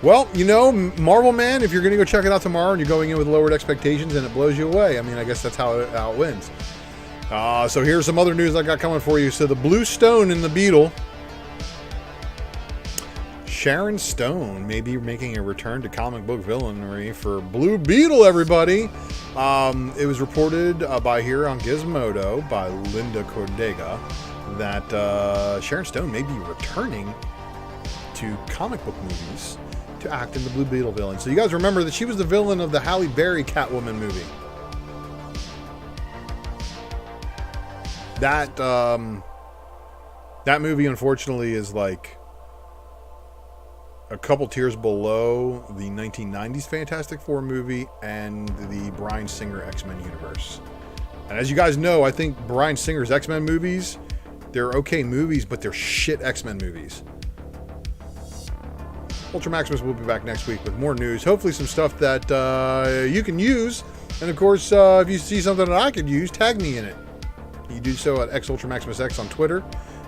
Well, Marvelman, if you're going to go check it out tomorrow and you're going in with lowered expectations and it blows you away, I mean, I guess that's how it wins. So here's some other news I got coming for you. So the Blue Stone in the Beetle Sharon Stone may be making a return to comic book villainry for Blue Beetle, everybody. It was reported by here on Gizmodo by Linda Cordega that Sharon Stone may be returning to comic book movies to act in the Blue Beetle villain. So you guys remember that she was the villain of the Halle Berry Catwoman movie. That movie, unfortunately, is like a couple tiers below the 1990s Fantastic Four movie and the Bryan Singer X-Men universe. And as you guys know, I think Bryan Singer's X-Men movies, they're okay movies, but they're shit X-Men movies. ULTRA MAXIMUS will be back next week with more news. Hopefully some stuff that you can use. And of course, if you see something that I could use, tag me in it. You do so at XUltraMaximusX on Twitter.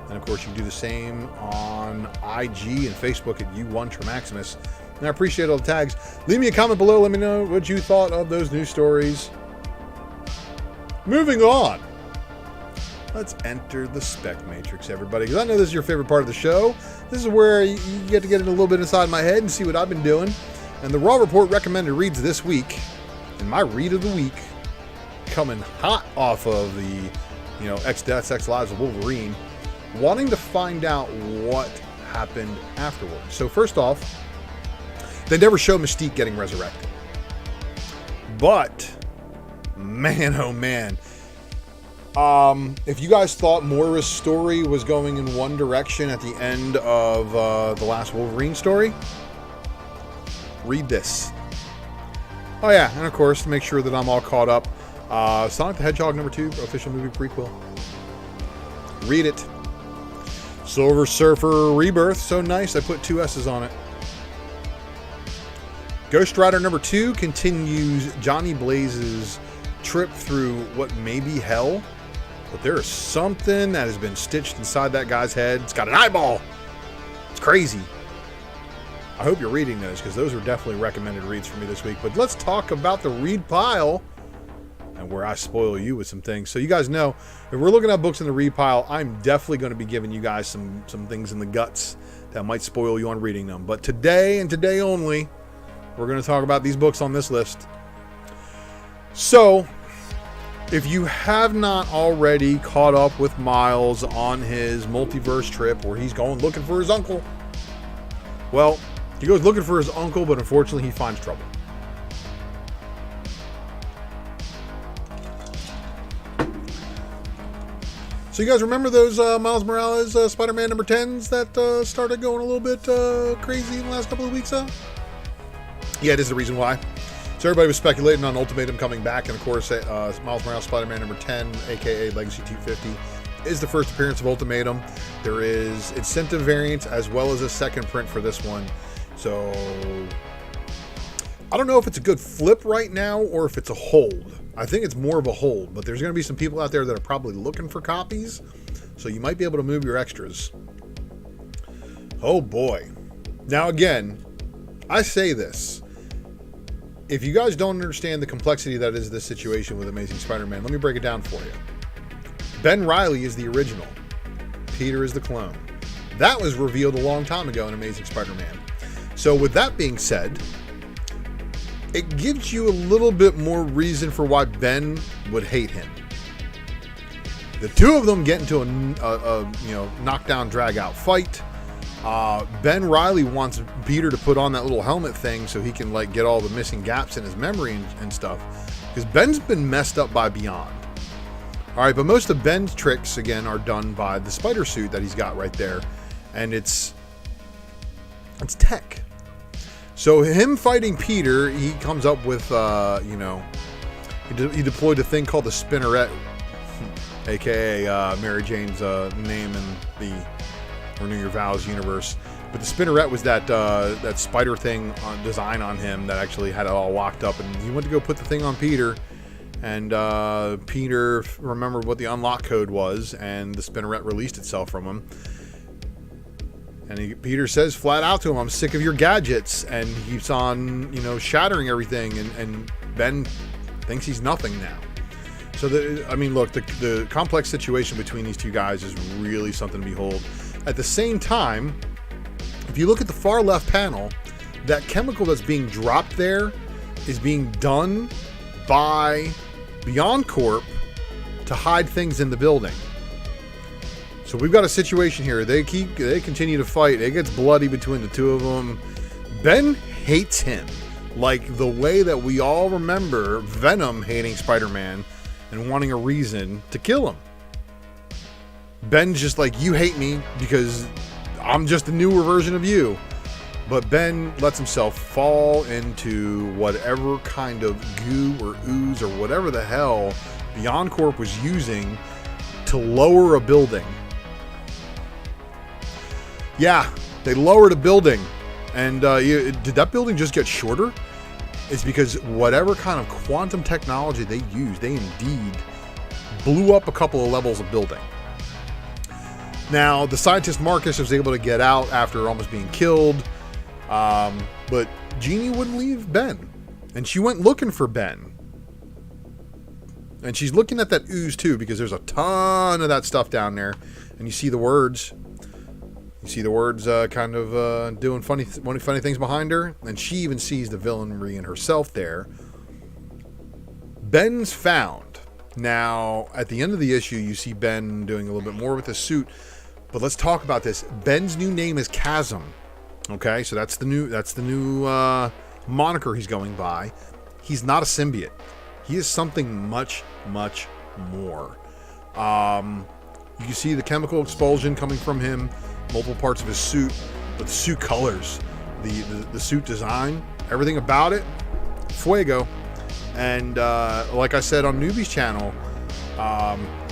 And of course, you can do the same on IG and Facebook at ULTRA Maximus. And I appreciate all the tags. Leave me a comment below. Let me know what you thought of those news stories. Moving on. Let's enter the Spec Matrix, everybody. Because I know this is your favorite part of the show. This is where you get to get in a little bit inside my head and see what I've been doing. And the Raw Report recommended reads this week. And my read of the week, coming hot off of the, X Deaths, X Lives of Wolverine, wanting to find out what happened afterwards. So first off, they never show Mystique getting resurrected. But, man, oh man. If you guys thought Moira's story was going in one direction at the end of the last Wolverine story, read this. Oh yeah, and of course, to make sure that I'm all caught up, Sonic the Hedgehog Number Two, official movie prequel. Read it. Silver Surfer Rebirth, so nice, I put 2 S's on it. Ghost Rider Number 2 continues Johnny Blaze's trip through what may be hell, but there is something that has been stitched inside that guy's head. It's got an eyeball. It's crazy. I hope you're reading those, because those are definitely recommended reads for me this week. But let's talk about the read pile and where I spoil you with some things. So you guys know, if we're looking at books in the read pile, I'm definitely going to be giving you guys some things in the guts that might spoil you on reading them. But today, and today only, we're going to talk about these books on this list. So, if you have not already caught up with Miles on his multiverse trip where he's going looking for his uncle, well, he goes looking for his uncle, but unfortunately he finds trouble. So you guys remember those Miles Morales Spider-Man number 10s that started going a little bit crazy in the last couple of weeks? Yeah, it is the reason why. So everybody was speculating on Ultimatum coming back, and of course, Miles Morales Spider-Man number 10, aka Legacy 250, is the first appearance of Ultimatum. There is incentive variants as well as a second print for this one. So I don't know if it's a good flip right now or if it's a hold. I think it's more of a hold, but there's going to be some people out there that are probably looking for copies, so you might be able to move your extras. Oh boy. Now again, I say this. If you guys don't understand the complexity that is this situation with Amazing Spider-Man, let me break it down for you. Ben Reilly is the original. Peter is the clone. That was revealed a long time ago in Amazing Spider-Man. So with that being said, it gives you a little bit more reason for why Ben would hate him. The two of them get into a knockdown, drag-out fight. Ben Reilly wants Peter to put on that little helmet thing so he can get all the missing gaps in his memory and stuff, because Ben's been messed up by Beyond. All right, but most of Ben's tricks again are done by the spider suit that he's got right there, and it's tech. So him fighting Peter, he comes up with he deployed a thing called the Spinneret, aka Mary Jane's name in the Renew Your Vows universe. But the Spinneret was that spider thing design on him that actually had it all locked up, and he went to go put the thing on Peter, and Peter remembered what the unlock code was, and the Spinneret released itself from him. And Peter says flat out to him, "I'm sick of your gadgets," and he keeps on shattering everything, and Ben thinks he's nothing now. So look, the complex situation between these two guys is really something to behold. At the same time, if you look at the far left panel, that chemical that's being dropped there is being done by Beyond Corp to hide things in the building. So we've got a situation here. They continue to fight. It gets bloody between the two of them. Ben hates him, like the way that we all remember Venom hating Spider-Man and wanting a reason to kill him. Ben's just like, you hate me because I'm just a newer version of you. But Ben lets himself fall into whatever kind of goo or ooze or whatever the hell Beyond Corp was using to lower a building. Yeah, they lowered a building. And did that building just get shorter? It's because whatever kind of quantum technology they used, they indeed blew up a couple of levels of building. Now, the scientist Marcus was able to get out after almost being killed. But Jeannie wouldn't leave Ben. And she went looking for Ben. And she's looking at that ooze too, because there's a ton of that stuff down there. And you see the words. You see the words kind of doing funny things behind her. And she even sees the villainry in herself there. Ben's found. Now, at the end of the issue, you see Ben doing a little bit more with the suit. But let's talk about this. Ben's new name is Chasm. Okay, so that's the new moniker he's going by. He's not a symbiote. He is something much, much more. You can see the chemical expulsion coming from him, multiple parts of his suit, but the suit colors, the suit design, everything about it, fuego. And like I said on Newbie's channel,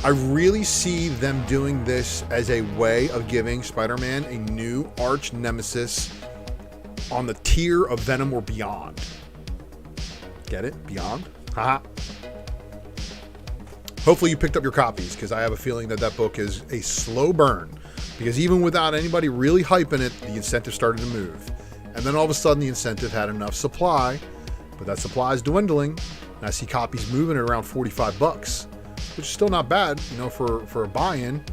I really see them doing this as a way of giving Spider-Man a new arch nemesis on the tier of Venom or beyond. Get it? Beyond? Haha. Hopefully you picked up your copies, because I have a feeling that book is a slow burn. Because even without anybody really hyping it, the incentive started to move. And then all of a sudden the incentive had enough supply, but that supply is dwindling. And I see copies moving at around $45. Which is still not bad, for a buy-in.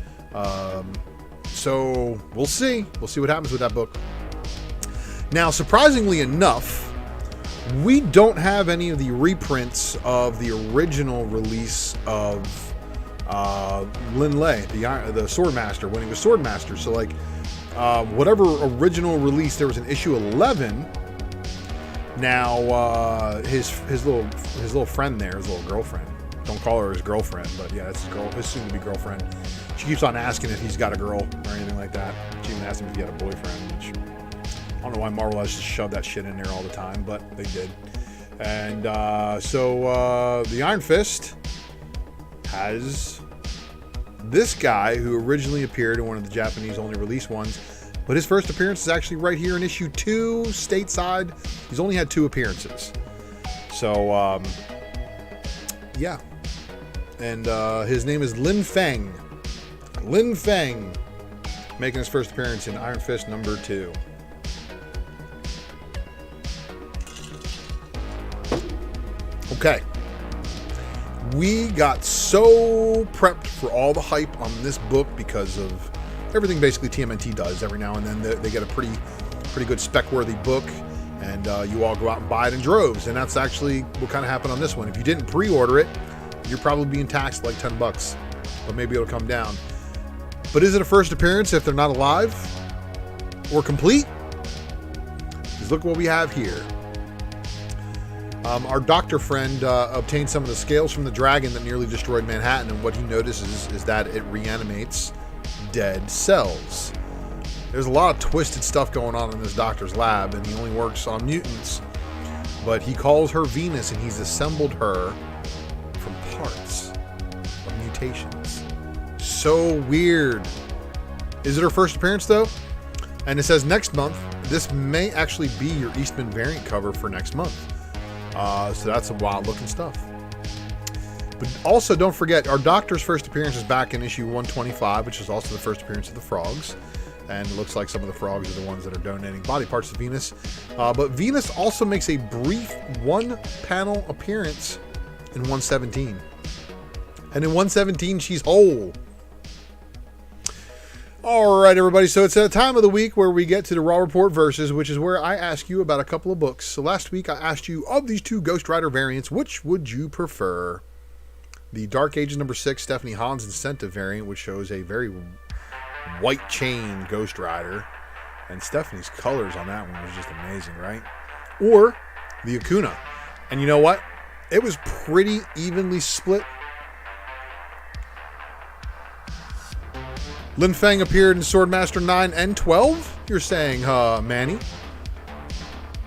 So we'll see. We'll see what happens with that book. Now, surprisingly enough, we don't have any of the reprints of the original release of Lin Lei, the Swordmaster, when he was Swordmaster. So, whatever original release, there was an issue 11. Now, his little friend there, his little girlfriend. Don't call her his girlfriend, but yeah, that's his soon-to-be girlfriend. She keeps on asking if he's got a girl or anything like that. She even asked him if he had a boyfriend, which I don't know why Marvel has to shove that shit in there all the time, but they did. And so the Iron Fist has this guy who originally appeared in one of the Japanese-only release ones, but his first appearance is actually right here in issue 2, stateside. He's only had 2 appearances. So, yeah. And his name is Lin Feng. Lin Feng, making his first appearance in Iron Fist number 2. Okay. We got so prepped for all the hype on this book because of everything basically TMNT does. Every now and then they get a pretty good spec-worthy book, and you all go out and buy it in droves. And that's actually what kind of happened on this one. If you didn't pre-order it, you're probably being taxed like $10, but maybe it'll come down. But is it a first appearance if they're not alive or complete? Because look what we have here. Our doctor friend obtained some of the scales from the dragon that nearly destroyed Manhattan, and what he notices is that it reanimates dead cells. There's a lot of twisted stuff going on in this doctor's lab, and he only works on mutants. But he calls her Venus, and he's assembled her from parts of mutations. So weird. Is it her first appearance, though? And it says next month. This may actually be your Eastman variant cover for next month. So that's some wild looking stuff. But also don't forget, our Doctor's first appearance is back in issue 125, which is also the first appearance of the frogs. And it looks like some of the frogs are the ones that are donating body parts to Venus. But Venus also makes a brief one-panel appearance in 117. And in 117, she's whole. All right, everybody. So it's a time of the week where we get to the Raw Report Versus, which is where I ask you about a couple of books. So last week I asked you, of these two Ghost Rider variants, which would you prefer? The Dark Ages number 6 Stephanie Hahn's incentive variant, which shows a very white chain Ghost Rider. And Stephanie's colors on that one was just amazing, right? Or the Acuna. And you know what? It was pretty evenly split. Lin Feng appeared in Swordmaster 9 and 12, you're saying, Manny?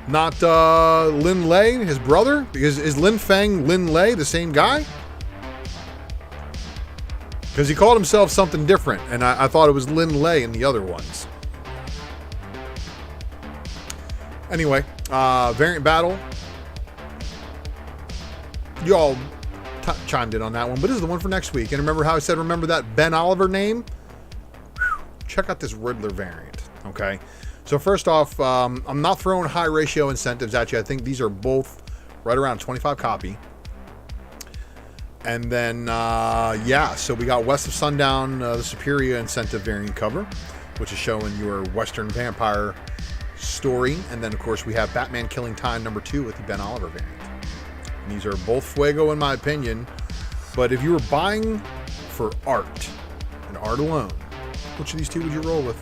Not Lin Lei, his brother? Because is Lin Feng Lin Lei the same guy? Because he called himself something different, and I thought it was Lin Lei in the other ones. Anyway, variant battle. You all chimed in on that one, but this is the one for next week. And remember how I said, remember that Ben Oliver name? Check out this Riddler variant, okay? So first off, I'm not throwing high ratio incentives at you. I think these are both right around 25 copy. And then, yeah, so we got West of Sundown, the Superior incentive variant cover, which is showing your Western vampire story. And then, of course, we have Batman Killing Time number 2 with the Ben Oliver variant. And these are both fuego in my opinion. But if you were buying for art, and art alone, which of these two would you roll with?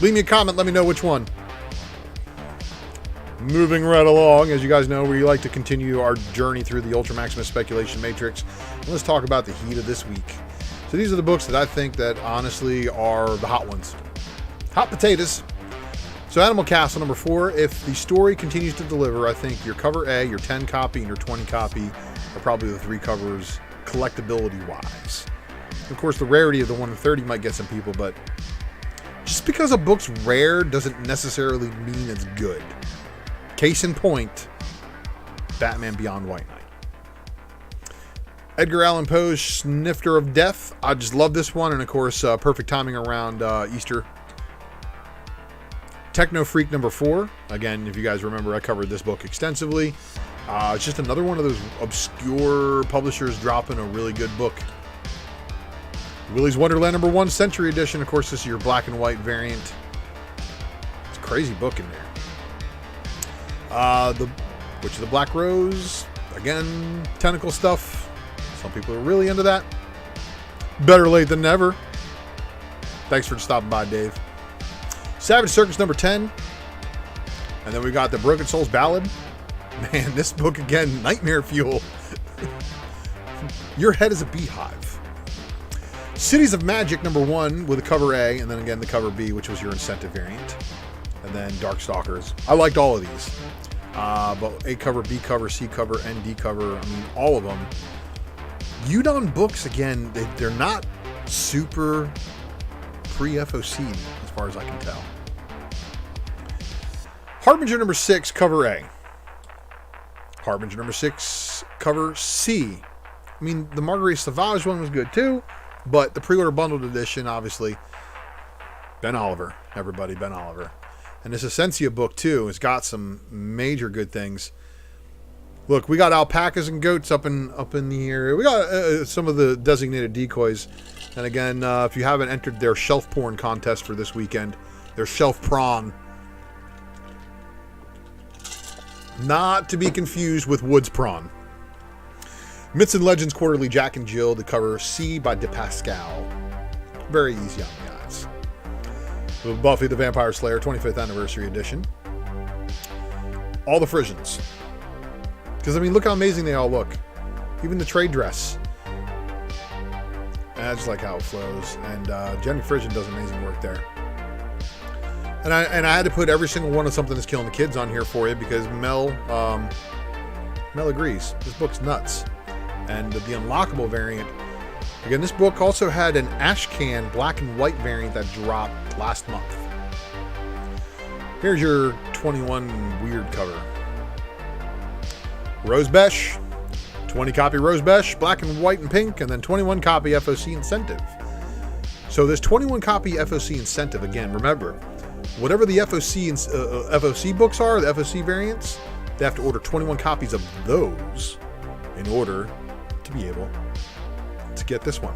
Leave me a comment. Let me know which one. Moving right along. As you guys know, we like to continue our journey through the Ultra Maximus speculation matrix. And let's talk about the heat of this week. So these are the books that I think that honestly are the hot ones. Hot potatoes. So Animal Castle number 4. If the story continues to deliver, I think your cover A, your 10 copy, and your 20 copy are probably the 3 covers collectability wise. Of course, the rarity of the 1 in 30 might get some people, but just because a book's rare doesn't necessarily mean it's good. Case in point, Batman Beyond White Knight. Edgar Allan Poe's Snifter of Death. I just love this one, and of course, perfect timing around Easter. Techno Freak number 4. Again, if you guys remember, I covered this book extensively. It's just another one of those obscure publishers dropping a really good book. Willy's Wonderland number 1 Century Edition. Of course, this is your black and white variant. It's a crazy book in there. Which is the Black Rose. Again, tentacle stuff. Some people are really into that. Better late than never. Thanks for stopping by, Dave. Savage Circus number 10. And then we got the Broken Souls Ballad. Man, this book again, nightmare fuel. Your head is a beehive. Cities of Magic number 1 with a cover A, and then again the cover B, which was your incentive variant. And then Darkstalkers. I liked all of these. But A cover, B cover, C cover, and D cover. I mean, all of them. Udon books, again, they're not super pre-FOC as far as I can tell. Harbinger number 6, cover A. Harbinger number 6, cover C. I mean, the Marguerite Sauvage one was good too, but the pre-order bundled edition, obviously, Ben Oliver, everybody, Ben Oliver. And this Essentia book too has got some major good things. Look, we got alpacas and goats up in the area. We got some of the designated decoys. And again, if you haven't entered their shelf porn contest for this weekend, their shelf prawn. Not to be confused with Woods Prawn. Myths and Legends Quarterly Jack and Jill, the cover C by De Pascal. Very easy on the eyes. Buffy the Vampire Slayer 25th Anniversary Edition. All the Frisians. Because, I mean, look how amazing they all look. Even the trade dress. And I just like how it flows. And Jenny Frisian does amazing work there. And I had to put every single one of Something That's Killing the Kids on here for you because Mel agrees. This book's nuts. And the Unlockable variant. Again, this book also had an Ashcan black and white variant that dropped last month. Here's your 21 weird cover. Rose Besh. 20 copy Rose Besh, black and white and pink, and then 21 copy FOC incentive. So this 21 copy FOC incentive, again, remember, whatever the FOC books are, the FOC variants, they have to order 21 copies of those in order to be able to get this one.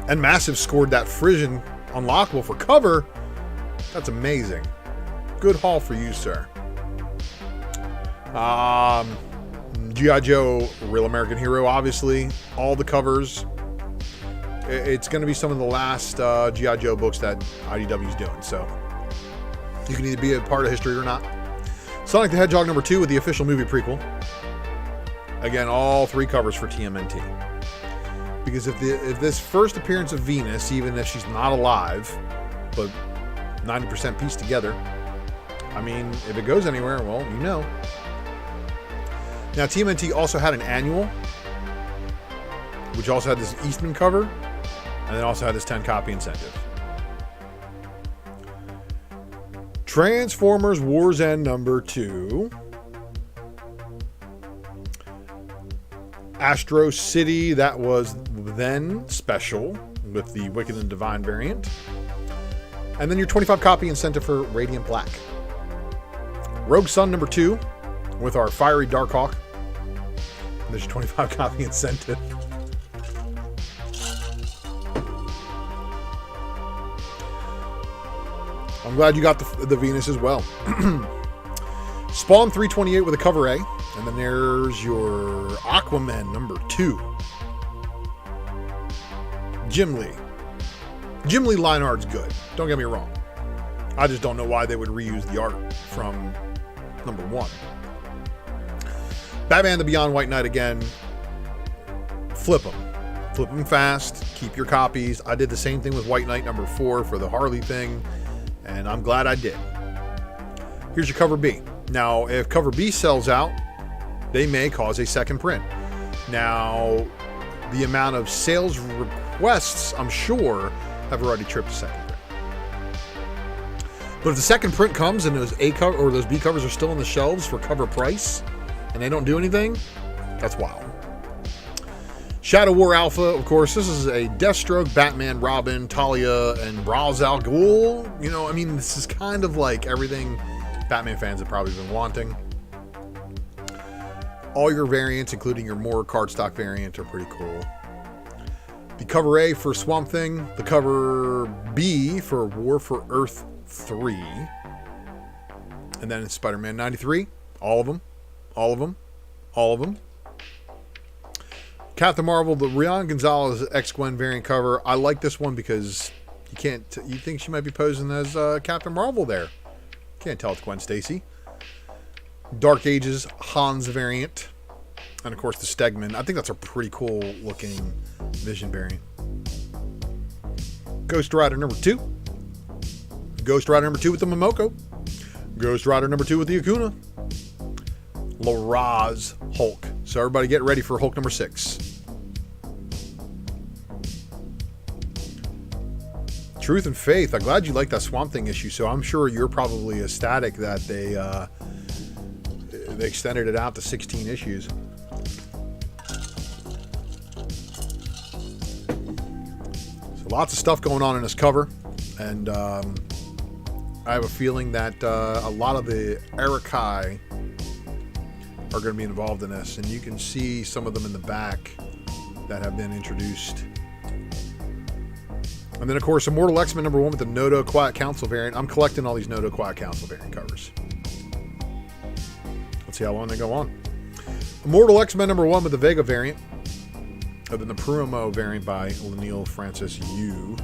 And Massive scored that Frisian unlockable for cover. That's amazing. Good haul for you, sir. G.I. Joe, Real American Hero, obviously. All the covers. It's going to be some of the last G.I. Joe books that IDW is doing. So you can either be a part of history or not. Sonic the Hedgehog number 2 with the official movie prequel. Again, all 3 covers for TMNT. Because if this first appearance of Venus, even if she's not alive, but 90% pieced together, I mean, if it goes anywhere, well, you know. Now, TMNT also had an annual, which also had this Eastman cover, and then also had this 10-copy incentive. Transformers War's End number 2. Astro City, that was then special with the Wicked and Divine variant. And then your 25-copy incentive for Radiant Black. Rogue Sun number 2 with our Fiery Darkhawk. There's your 25-copy incentive. I'm glad you got the Venus as well. Spawn 328 with a cover A. And then there's your Aquaman number 2. Jim Lee. Jim Lee line art's good. Don't get me wrong. I just don't know why they would reuse the art from number 1. Batman the Beyond White Knight again. Flip them. Flip them fast. Keep your copies. I did the same thing with White Knight number 4 for the Harley thing. And I'm glad I did. Here's your cover B. Now, if cover B sells out, they may cause a second print. Now, the amount of sales requests, I'm sure, have already tripped the second print. But if the second print comes and those A cover or those B covers are still on the shelves for cover price, and they don't do anything, that's wild. Shadow War Alpha, of course, this is a Deathstroke, Batman, Robin, Talia, and Ra's al Ghul. You know, I mean, this is kind of like everything Batman fans have probably been wanting. All your variants, including your more cardstock variant, are pretty cool. The cover A for Swamp Thing, the cover B for War for Earth 3, and then it's Spider-Man 93, all of them, all of them, all of them. Captain Marvel, the Rian Gonzalez X-Gwen variant cover. I like this one because you think she might be posing as Captain Marvel there. Can't tell it's Gwen Stacy. Dark Ages Hans variant. And of course the Stegman. I think that's a pretty cool looking Vision variant. Ghost Rider number 2. Ghost Rider number 2 with the Momoko. Ghost Rider number 2 with the Akuna. Laraz Hulk. So everybody get ready for Hulk number 6. Truth and Faith. I'm glad you like that Swamp Thing issue. So I'm sure you're probably ecstatic that they extended it out to 16 issues. So lots of stuff going on in this cover, and I have a feeling that a lot of the Erikai are going to be involved in this, and you can see some of them in the back that have been introduced. And then, of course, Immortal X-Men number 1 with the Noto Quiet Council variant. I'm collecting all these Noto Quiet Council variant covers. Let's see how long they go on. Immortal X-Men number 1 with the Vega variant. And then the Prumo variant by Lanil Francis Yu.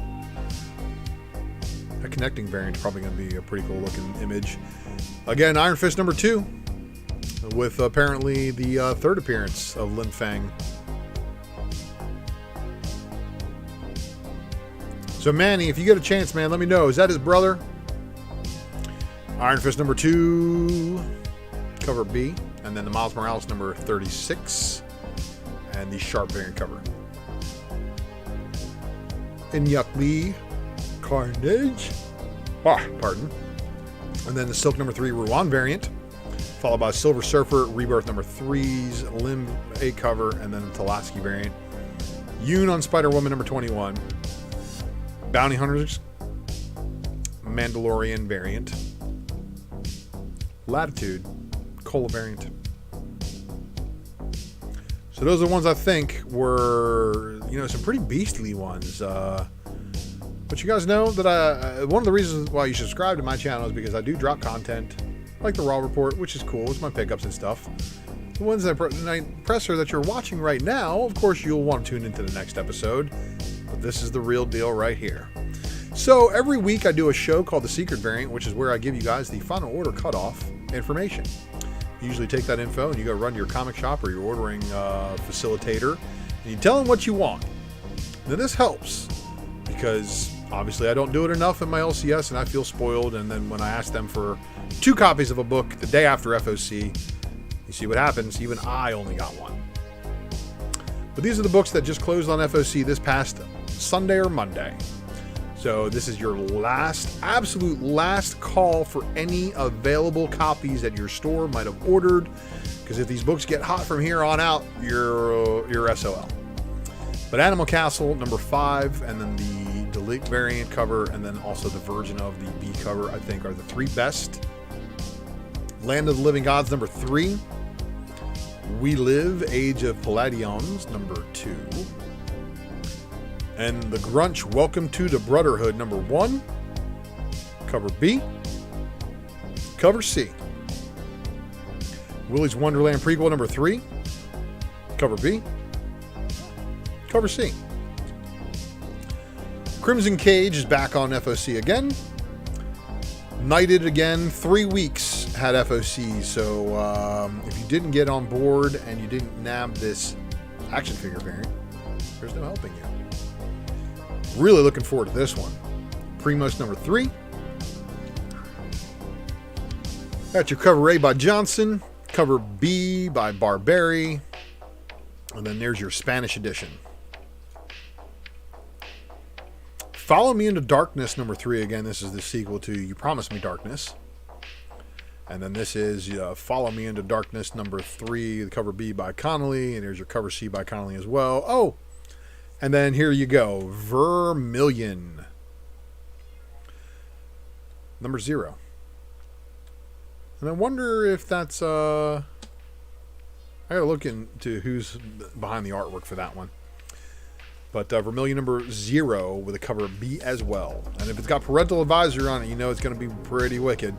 That connecting variant is probably going to be a pretty cool looking image. Again, Iron Fist number 2. With apparently the third appearance of Lin Feng. So Manny, if you get a chance, man, let me know. Is that his brother? Iron Fist number 2, cover B, and then the Miles Morales number 36, and the Sharp variant cover. Inyuk Lee, Carnage, pardon. And then the Silk number 3 Ruan variant, followed by Silver Surfer, Rebirth number 3's Limb A cover, and then the Talaski variant. Yoon on Spider-Woman number 21. Bounty Hunters, Mandalorian variant. Latitude, Cola variant. So those are the ones I think were, some pretty beastly ones. But you guys know that one of the reasons why you subscribe to my channel is because I do drop content like the Raw Report, which is cool. It's my pickups and stuff. The ones that presser that you're watching right now, of course, you'll want to tune into the next episode. But this is the real deal right here. So every week I do a show called The Secret Variant, which is where I give you guys the final order cutoff information. You usually take that info and you go run to your comic shop or your ordering facilitator and you tell them what you want. Now this helps because obviously I don't do it enough in my LCS and I feel spoiled, and then when I ask them for 2 copies of a book the day after FOC, you see what happens. Even I only got 1. But these are the books that just closed on FOC this past Sunday or Monday. So this is your absolute last call for any available copies that your store might have ordered. Because if these books get hot from here on out, you're SOL. But Animal Castle number 5, and then the Delete variant cover, and then also the version of the B cover, I think are the 3 best. Land of the Living Gods number 3. We Live, Age of Palladions number 2. And The Grunch, Welcome to the Brotherhood, number 1. Cover B. Cover C. Willy's Wonderland Prequel, number 3. Cover B. Cover C. Crimson Cage is back on FOC again. Knighted again. 3 weeks had FOC. So if you didn't get on board and you didn't nab this action figure variant, there's no helping you. Really looking forward to this one. Primos number 3. That's your cover A by Johnson. Cover B by Barberi. And then there's your Spanish edition. Follow Me Into Darkness number 3. Again, this is the sequel to You Promised Me Darkness. And then this is Follow Me Into Darkness number 3. The cover B by Connolly. And there's your cover C by Connolly as well. Oh! And then here you go, Vermilion, number 0. And I wonder if that's, I gotta look into who's behind the artwork for that one. But Vermilion number 0 with a cover B as well. And if it's got parental advisory on it, you know it's going to be pretty wicked.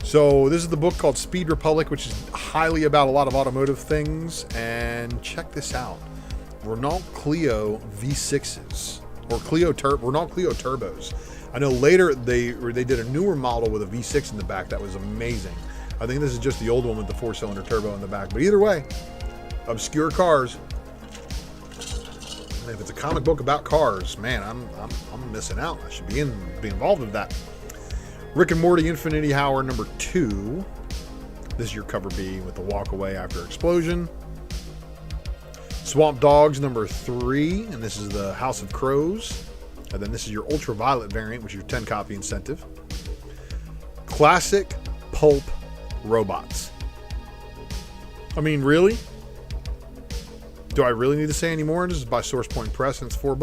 So this is the book called Speed Republic, which is highly about a lot of automotive things. And check this out. Renault Clio V6s, or Renault Clio Turbos. I know later they did a newer model with a V6 in the back that was amazing. I think this is just the old one with the 4-cylinder turbo in the back. But either way, obscure cars. And if it's a comic book about cars, man, I'm missing out. I should be involved with that. Rick and Morty Infinity Hour number 2. This is your cover B with the walk away after explosion. Swamp Dogs number 3, and this is the House of Crows. And then this is your Ultraviolet variant, which is your 10 copy incentive. Classic Pulp Robots. I mean, really? Do I really need to say any more? This is by Source Point Press, and it's $4.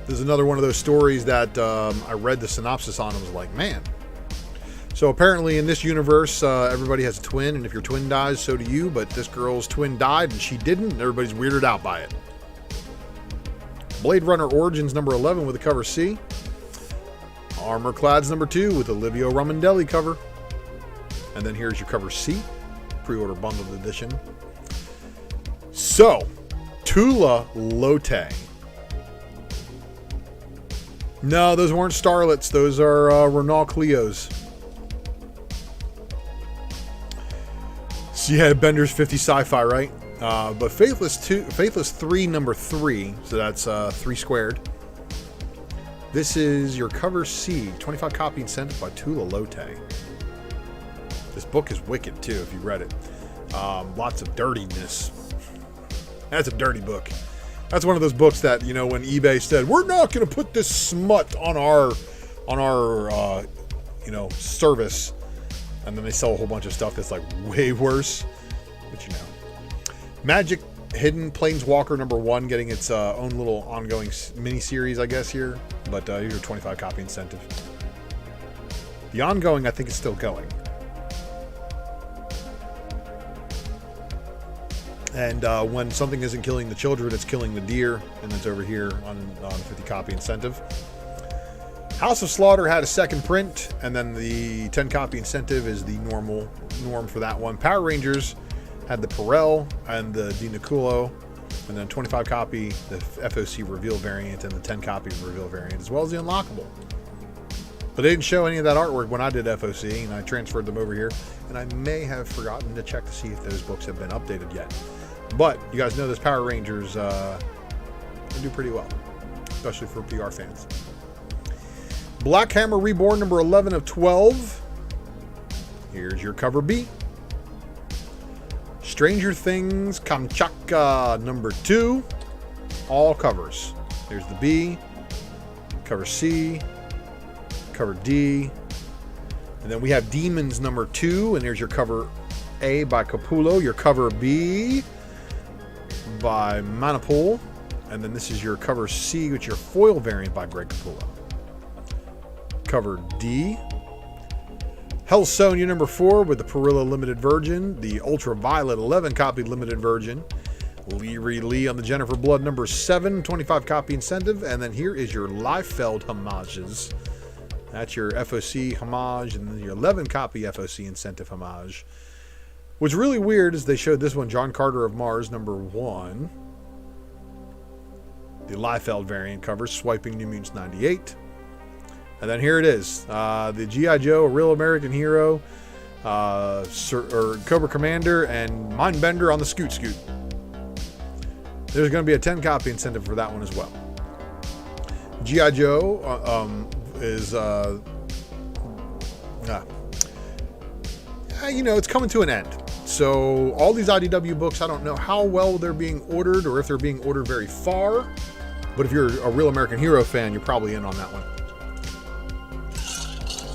This is another one of those stories that I read the synopsis on and was like, man. So apparently in this universe, everybody has a twin, and if your twin dies, so do you. But this girl's twin died, and she didn't, and everybody's weirded out by it. Blade Runner Origins number 11 with a cover C. Armor Clads number 2 with Olivia Romandelli cover. And then here's your cover C, pre-order bundled edition. So, Tula Lotte. No, those weren't Starlets. Those are Renault Clios. So you had Bender's 50 Sci-Fi, right? But Faithless 3 number 3, so that's 3 squared. This is your cover C, 25 copy incentive by Tula Lotte. This book is wicked too, if you read it. Lots of dirtiness. That's a dirty book. That's one of those books that, you know, when eBay said, we're not going to put this smut on our service. And then they sell a whole bunch of stuff that's like way worse. But you know. Magic Hidden Planeswalker number 1 getting its own little ongoing mini-series, I guess, here. But here's your 25 copy incentive. The ongoing, I think, is still going. And when something isn't killing the children, it's killing the deer, and it's over here on 50 copy incentive. House of Slaughter had a second print, and then the 10 copy incentive is the norm for that one. Power Rangers had the Perel and the Dinaculo, and then 25 copy the FOC reveal variant and the 10 copy reveal variant, as well as the unlockable. But they didn't show any of that artwork when I did FOC, and I transferred them over here, and I may have forgotten to check to see if those books have been updated yet. But you guys know those Power Rangers they do pretty well, especially for PR fans. Black Hammer Reborn number 11 of 12. Here's your cover B. Stranger Things Kamchatka number 2. All covers. There's the B, cover C, cover D, and then we have Demons number 2, and there's your cover A by Capullo, your cover B by Manipul, and then this is your cover C, which is your foil variant by Greg Capullo. Cover D, Hell Sonya number 4 with the Perilla limited version, the Ultraviolet 11 copy limited version, Lee on the Jennifer Blood number 7, 25 copy incentive, and then here is your Liefeld homages. That's your FOC homage, and then your 11 copy FOC incentive homage. What's really weird is they showed this one, John Carter of Mars number 1. The Liefeld variant cover, Swiping New Mutants 98. And then here it is, the G.I. Joe, A Real American Hero, Cobra Commander, and Mindbender on the Scoot. There's going to be a 10 copy incentive for that one as well. G.I. Joe is, it's coming to an end. So all these IDW books, I don't know how well they're being ordered or if they're being ordered very far. But if you're a Real American Hero fan, you're probably in on that one.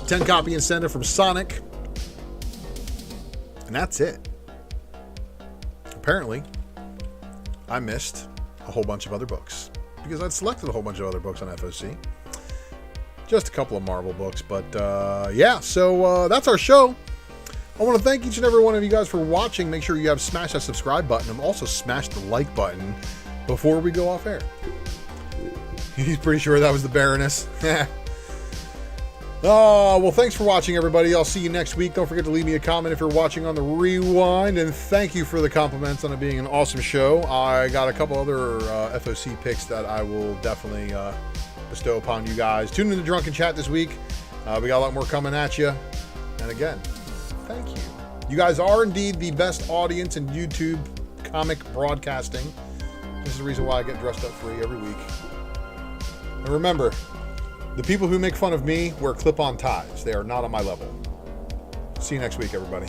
10 copy incentive from Sonic. And that's it. Apparently, I missed a whole bunch of other books because I'd selected a whole bunch of other books on FOC. Just a couple of Marvel books, but so that's our show. I want to thank each and every one of you guys for watching. Make sure you have smash that subscribe button and also smash the like button before we go off air. He's pretty sure that was the Baroness. Oh, well, thanks for watching, everybody. I'll see you next week. Don't forget to leave me a comment if you're watching on the rewind, and thank you for the compliments on it being an awesome show. I got a couple other FOC picks that I will definitely bestow upon you guys. Tune in to Drunken Chat this week. We got a lot more coming at you. And again, thank you. You guys are indeed the best audience in YouTube comic broadcasting. This is the reason why I get dressed up free every week. And remember, the people who make fun of me wear clip-on ties. They are not on my level. See you next week, everybody.